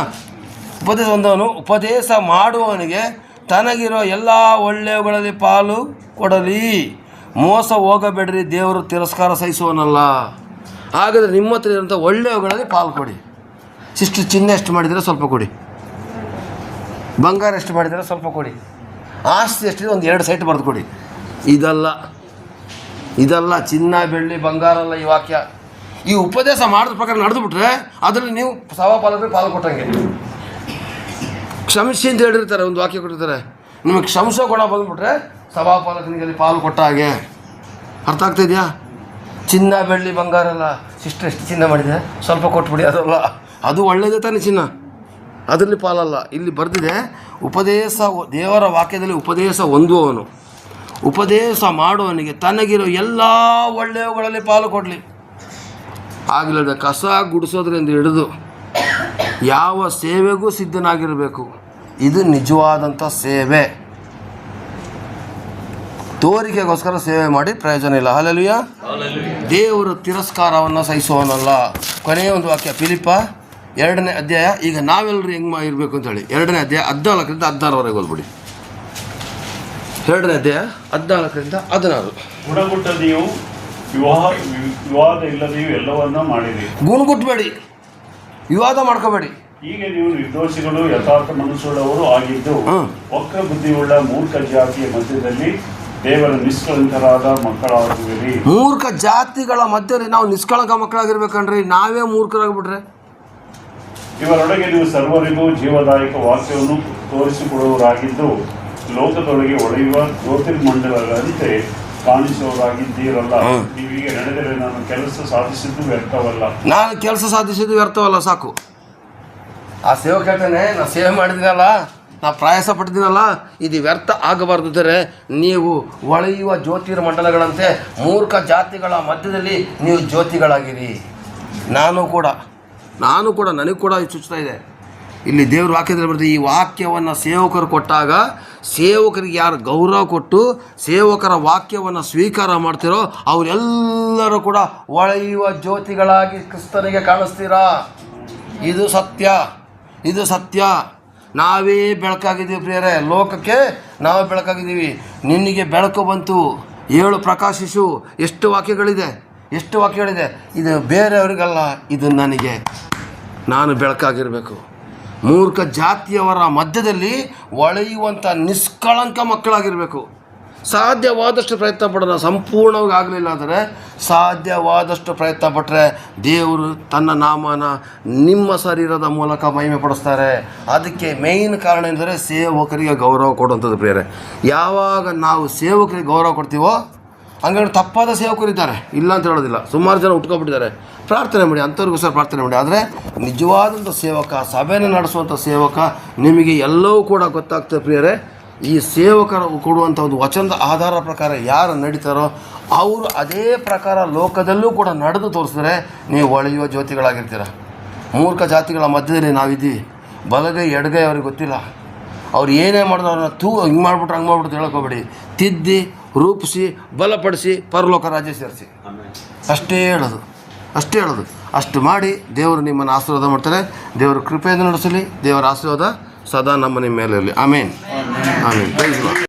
ಉಪದೇಶ ಹೊಂದವನು ಉಪದೇಶ ಮಾಡುವವನಿಗೆ ತನಗಿರೋ ಎಲ್ಲ ಒಳ್ಳೆಯವುಗಳಲ್ಲಿ ಪಾಲು ಕೊಡಲಿ. ಮೋಸ ಹೋಗಬೇಡ್ರಿ, ದೇವರು ತಿರಸ್ಕಾರ ಸಹಿಸುವನಲ್ಲ. ಹಾಗಾದರೆ ನಿಮ್ಮ ಹತ್ರ ಇರೋಂಥ ಒಳ್ಳೆಯವುಗಳಲ್ಲಿ ಪಾಲು ಕೊಡಿ. ಸಿಸ್ಟರ್, ಚಿನ್ನ ಎಷ್ಟು ಮಾಡಿದರೆ ಸ್ವಲ್ಪ ಕೊಡಿ, ಬಂಗಾರ ಎಷ್ಟು ಮಾಡಿದರೆ ಸ್ವಲ್ಪ ಕೊಡಿ, ಆಸ್ತಿ ಎಷ್ಟಿದೆ ಒಂದು 2 ಸೈಟ್ ಬರೆದು ಕೊಡಿ. ಇದಲ್ಲ ಚಿನ್ನ ಬೆಳ್ಳಿ ಬಂಗಾರ ಅಲ್ಲ ಈ ವಾಕ್ಯ. ಈ ಉಪದೇಶ ಮಾಡಿದ ಪ್ರಕಾರ ನಡೆದುಬಿಟ್ರೆ ಅದರಲ್ಲಿ ನೀವು ಸಭಾಪಾಲಕರಿಗೆ ಪಾಲು ಕೊಟ್ಟಂಗೆ. ಕ್ಷಮಿಸಿ ಅಂತ ಹೇಳಿರ್ತಾರೆ, ಒಂದು ವಾಕ್ಯ ಕೊಟ್ಟಿರ್ತಾರೆ. ನಿಮಗೆ ಕ್ಷಮಿಸೋ ಗುಣ ಬಂದುಬಿಟ್ರೆ ಸಭಾಪಾಲಕನಿಗೆ ಅಲ್ಲಿ ಪಾಲು ಕೊಟ್ಟ ಹಾಗೆ. ಅರ್ಥ ಆಗ್ತಾಯಿದೆಯಾ? ಚಿನ್ನ ಬೆಳ್ಳಿ ಬಂಗಾರ ಅಲ್ಲ. ಸಿಸ್ಟರ್ ಎಷ್ಟು ಚಿನ್ನ ಮಾಡಿದೆ ಸ್ವಲ್ಪ ಕೊಟ್ಬಿಡಿ, ಅದಲ್ಲ. ಅದು ಒಳ್ಳೆಯದೇ ತಾನೇ ಚಿನ್ನ, ಅದರಲ್ಲಿ ಪಾಲಲ್ಲ. ಇಲ್ಲಿ ಬರೆದಿದೆ ಉಪದೇಶ, ದೇವರ ವಾಕ್ಯದಲ್ಲಿ ಉಪದೇಶ ಹೊಂದುವವನು ಉಪದೇಶ ಮಾಡುವವನಿಗೆ ತನಗಿರೋ ಎಲ್ಲ ಒಳ್ಳೆಯವುಗಳಲ್ಲಿ ಪಾಲು ಕೊಡಲಿ. ಆಗಲಿಲ್ಲ ಕಸ ಗುಡಿಸೋದ್ರಿಂದ ಹಿಡಿದು ಯಾವ ಸೇವೆಗೂ ಸಿದ್ಧನಾಗಿರಬೇಕು. ಇದು ನಿಜವಾದಂಥ ಸೇವೆ. ತೋರಿಕೆಗೋಸ್ಕರ ಸೇವೆ ಮಾಡಿ ಪ್ರಯೋಜನ ಇಲ್ಲ. ಹಲ್ಲೆಲೂಯಾ. ದೇವರು ತಿರಸ್ಕಾರವನ್ನು ಸಹಿಸುವವನಲ್ಲ. ಕೊನೆಯ ಒಂದು ವಾಕ್ಯ ಫಿಲಿಪ್ಪ 2ನೇ ಅಧ್ಯಾಯ. ಈಗ ನಾವೆಲ್ಲರೂ ಹೆಂಗೆ ಇರಬೇಕು ಅಂತೇಳಿ 2ನೇ ಅಧ್ಯಾಯ 14ರಿಂದ 16 ಓದ್ಬಿಡಿ. 2ನೇ ಅಧ್ಯಾಯ 14ರಿಂದ 16. ಗುಣಗುಟ್ಟದೆಯೂ ವಿವಾದ ಇಲ್ಲದೆಯೂ ಎಲ್ಲವನ್ನೂ ಮಾಡಿರಿ. ಗುಣಗುಟ್ಟಬೇಡಿ, ವಿವಾದ ಮಾಡ್ಕೋಬೇಡಿ. ಈಗ ನೀವು ನಿರ್ದೋಷಿಗಳು ಯಥಾರ್ಥ ಮನಸ್ಸುಳ್ಳವರು ಆಗಿದ್ದು ವಕ್ರ ಬುದ್ಧಿಯುಳ್ಳ ಮೂರ್ಖ ಜಾತಿಯ ಮಧ್ಯದಲ್ಲಿ ದೇವರ ನಿಷ್ಕಳಂಕರಾದ ಮಕ್ಕಳಾಗುವಿರಿ. ಮೂರ್ಖ ಜಾತಿಗಳ ಮಧ್ಯದಲ್ಲಿ ನಾವು ನಿಷ್ಕಳಂಕ ಮಕ್ಕಳಾಗಿರ್ಬೇಕಂಡ್ರಿ. ನಾವೇ ಮೂರ್ಖರಾಗ್ಬಿಟ್ರೆ ಇವರೊಳಗೆ ನೀವು ಸರ್ವರಿಗೂ ಜೀವದಾಯಕ ವಾಕ್ಯವನ್ನು ತೋರಿಸಿಕೊಡುವವರಾಗಿದ್ದು ಲೋಕದೊಳಗೆ ಒಳೆಯುವ ಜ್ಯೋತಿರ್ಮಂಡಲದಂತೆ ಕಾಣಿಸುವವರಾಗಿದ್ದೀರಲ್ಲ. ನೀವೀಗ ನಡೆದರೆ ನಾನು ಕೆಲಸ ಸಾಧಿಸಿದ್ದು ವ್ಯರ್ಥವಲ್ಲ. ಸಾಕು. ಆ ಸೇವೆ ಕೇಳ್ತಾನೆ, ನಾನು ಸೇವೆ ಮಾಡಿದ್ದೀನಲ್ಲ, ನಾನು ಪ್ರಯಾಸ ಪಟ್ಟಿದ್ದೀನಲ್ಲ, ಇದು ವ್ಯರ್ಥ ಆಗಬಾರ್ದಿದ್ದರೆ ನೀವು ಒಳೆಯುವ ಜ್ಯೋತಿರ್ಮಂಡಲಗಳಂತೆ ಮೂರ್ಖ ಜಾತಿಗಳ ಮಧ್ಯದಲ್ಲಿ ನೀವು ಜ್ಯೋತಿಗಳಾಗಿರಿ. ನಾನು ಕೂಡ ನನಗೆ ಕೂಡ ಚುಚ್ತಾ ಇದೆ. ಇಲ್ಲಿ ದೇವ್ರ ವಾಕ್ಯದಲ್ಲಿ ಬರ್ತದೆ, ಈ ವಾಕ್ಯವನ್ನು ಸೇವಕರು ಕೊಟ್ಟಾಗ ಸೇವಕರಿಗೆ ಯಾರು ಗೌರವ ಕೊಟ್ಟು ಸೇವಕರ ವಾಕ್ಯವನ್ನು ಸ್ವೀಕಾರ ಮಾಡ್ತಿರೋ ಅವರೆಲ್ಲರೂ ಕೂಡ ಒಳೆಯುವ ಜ್ಯೋತಿಗಳಾಗಿ ಕ್ರಿಸ್ತನಿಗೆ ಕಾಣಿಸ್ತೀರಾ. ಇದು ಸತ್ಯ. ನಾವೇ ಬೆಳಕಾಗಿದ್ದೀವಿ ಪ್ರಿಯರೇ, ಲೋಕಕ್ಕೆ ನಾವೇ ಬೆಳಕಾಗಿದ್ದೀವಿ. ನಿನಗೆ ಬೆಳಕು ಬಂತು, 7 ಪ್ರಕಾಶಿಸು. ಎಷ್ಟು ವಾಕ್ಯಗಳಿದೆ. ಇದು ಬೇರೆಯವರಿಗಲ್ಲ, ಇದು ನನಗೆ. ನಾನು ಬೆಳಕಾಗಿರಬೇಕು. ಮೂರ್ಖ ಜಾತಿಯವರ ಮಧ್ಯದಲ್ಲಿ ಒಳೆಯುವಂಥ ನಿಷ್ಕಳಂಕ ಮಕ್ಕಳಾಗಿರಬೇಕು. ಸಾಧ್ಯವಾದಷ್ಟು ಪ್ರಯತ್ನ ಪಡೋಣ. ಸಂಪೂರ್ಣವಾಗಿ ಆಗಲಿಲ್ಲ ಅಂದರೆ ಸಾಧ್ಯವಾದಷ್ಟು ಪ್ರಯತ್ನ ಪಟ್ಟರೆ ದೇವರು ತನ್ನ ನಾಮನ ನಿಮ್ಮ ಶರೀರದ ಮೂಲಕ ಮಹಿಮೆ ಪಡಿಸ್ತಾರೆ. ಅದಕ್ಕೆ ಮೇಯ್ನ್ ಕಾರಣ ಎಂದರೆ ಸೇವಕರಿಗೆ ಗೌರವ ಕೊಡುವಂಥದ್ದು ಪ್ರಿಯರೇ. ಯಾವಾಗ ನಾವು ಸೇವಕರಿಗೆ ಗೌರವ ಕೊಡ್ತೀವೋ ಹಂಗಾಗಿ ತಪ್ಪಾದ ಸೇವಕರಿದ್ದಾರೆ, ಇಲ್ಲ ಅಂತ ಹೇಳೋದಿಲ್ಲ. ಸುಮಾರು ಜನ ಉಟ್ಕೊಬಿಟ್ಟಿದ್ದಾರೆ. ಪ್ರಾರ್ಥನೆ ಮಾಡಿ, ಅಂಥವ್ರಿಗೋಸ್ಕರ ಪ್ರಾರ್ಥನೆ ಮಾಡಿ. ಆದರೆ ನಿಜವಾದಂಥ ಸೇವಕ, ಸಭೆಯನ್ನು ನಡೆಸುವಂಥ ಸೇವಕ, ನಿಮಗೆ ಎಲ್ಲವೂ ಕೂಡ ಗೊತ್ತಾಗ್ತದೆ ಪ್ರಿಯರೇ. ಈ ಸೇವಕರು ಕೊಡುವಂಥ ಒಂದು ವಚನದ ಆಧಾರ ಪ್ರಕಾರ ಯಾರು ನಡೀತಾರೋ ಅವರು ಅದೇ ಪ್ರಕಾರ ಲೋಕದಲ್ಲೂ ಕೂಡ ನಡೆದು ತೋರಿಸಿದ್ರೆ ನೀವು ಒಳೆಯುವ ಜ್ಯೋತಿಗಳಾಗಿರ್ತೀರ. ಮೂರ್ಖ ಜಾತಿಗಳ ಮಧ್ಯದಲ್ಲಿ ನಾವಿದ್ದೀವಿ. ಬಲಗೈ ಎಡಗೈ ಅವ್ರಿಗೆ ಗೊತ್ತಿಲ್ಲ. ಅವ್ರು ಏನೇ ಮಾಡಿದ್ರು ಅವ್ರನ್ನ ಹಿಂಗೆ ಮಾಡಿಬಿಟ್ರು ಹಂಗೆ ಮಾಡ್ಬಿಟ್ಟು ಹೇಳೋಕೋಬೇಡಿ. ತಿದ್ದಿ, ರೂಪಿಸಿ, ಬಲಪಡಿಸಿ, ಪರಲೋಕ ರಾಜ್ಯ ಸೇರಿಸಿ. ಅಷ್ಟೇ ಹೇಳೋದು. ಅಷ್ಟು ಮಾಡಿ ದೇವರು ನಿಮ್ಮನ್ನು ಆಶೀರ್ವಾದ ಮಾಡ್ತಾರೆ. ದೇವರು ಕೃಪೆಯಿಂದ ನಡೆಸಲಿ. ದೇವರ ಆಶೀರ್ವಾದ ಸದಾ ನಮ್ಮ ನಿಮ್ಮ ಮೇಲೆ ಇರಲಿ. ಆಮೇನ್. Praise lord.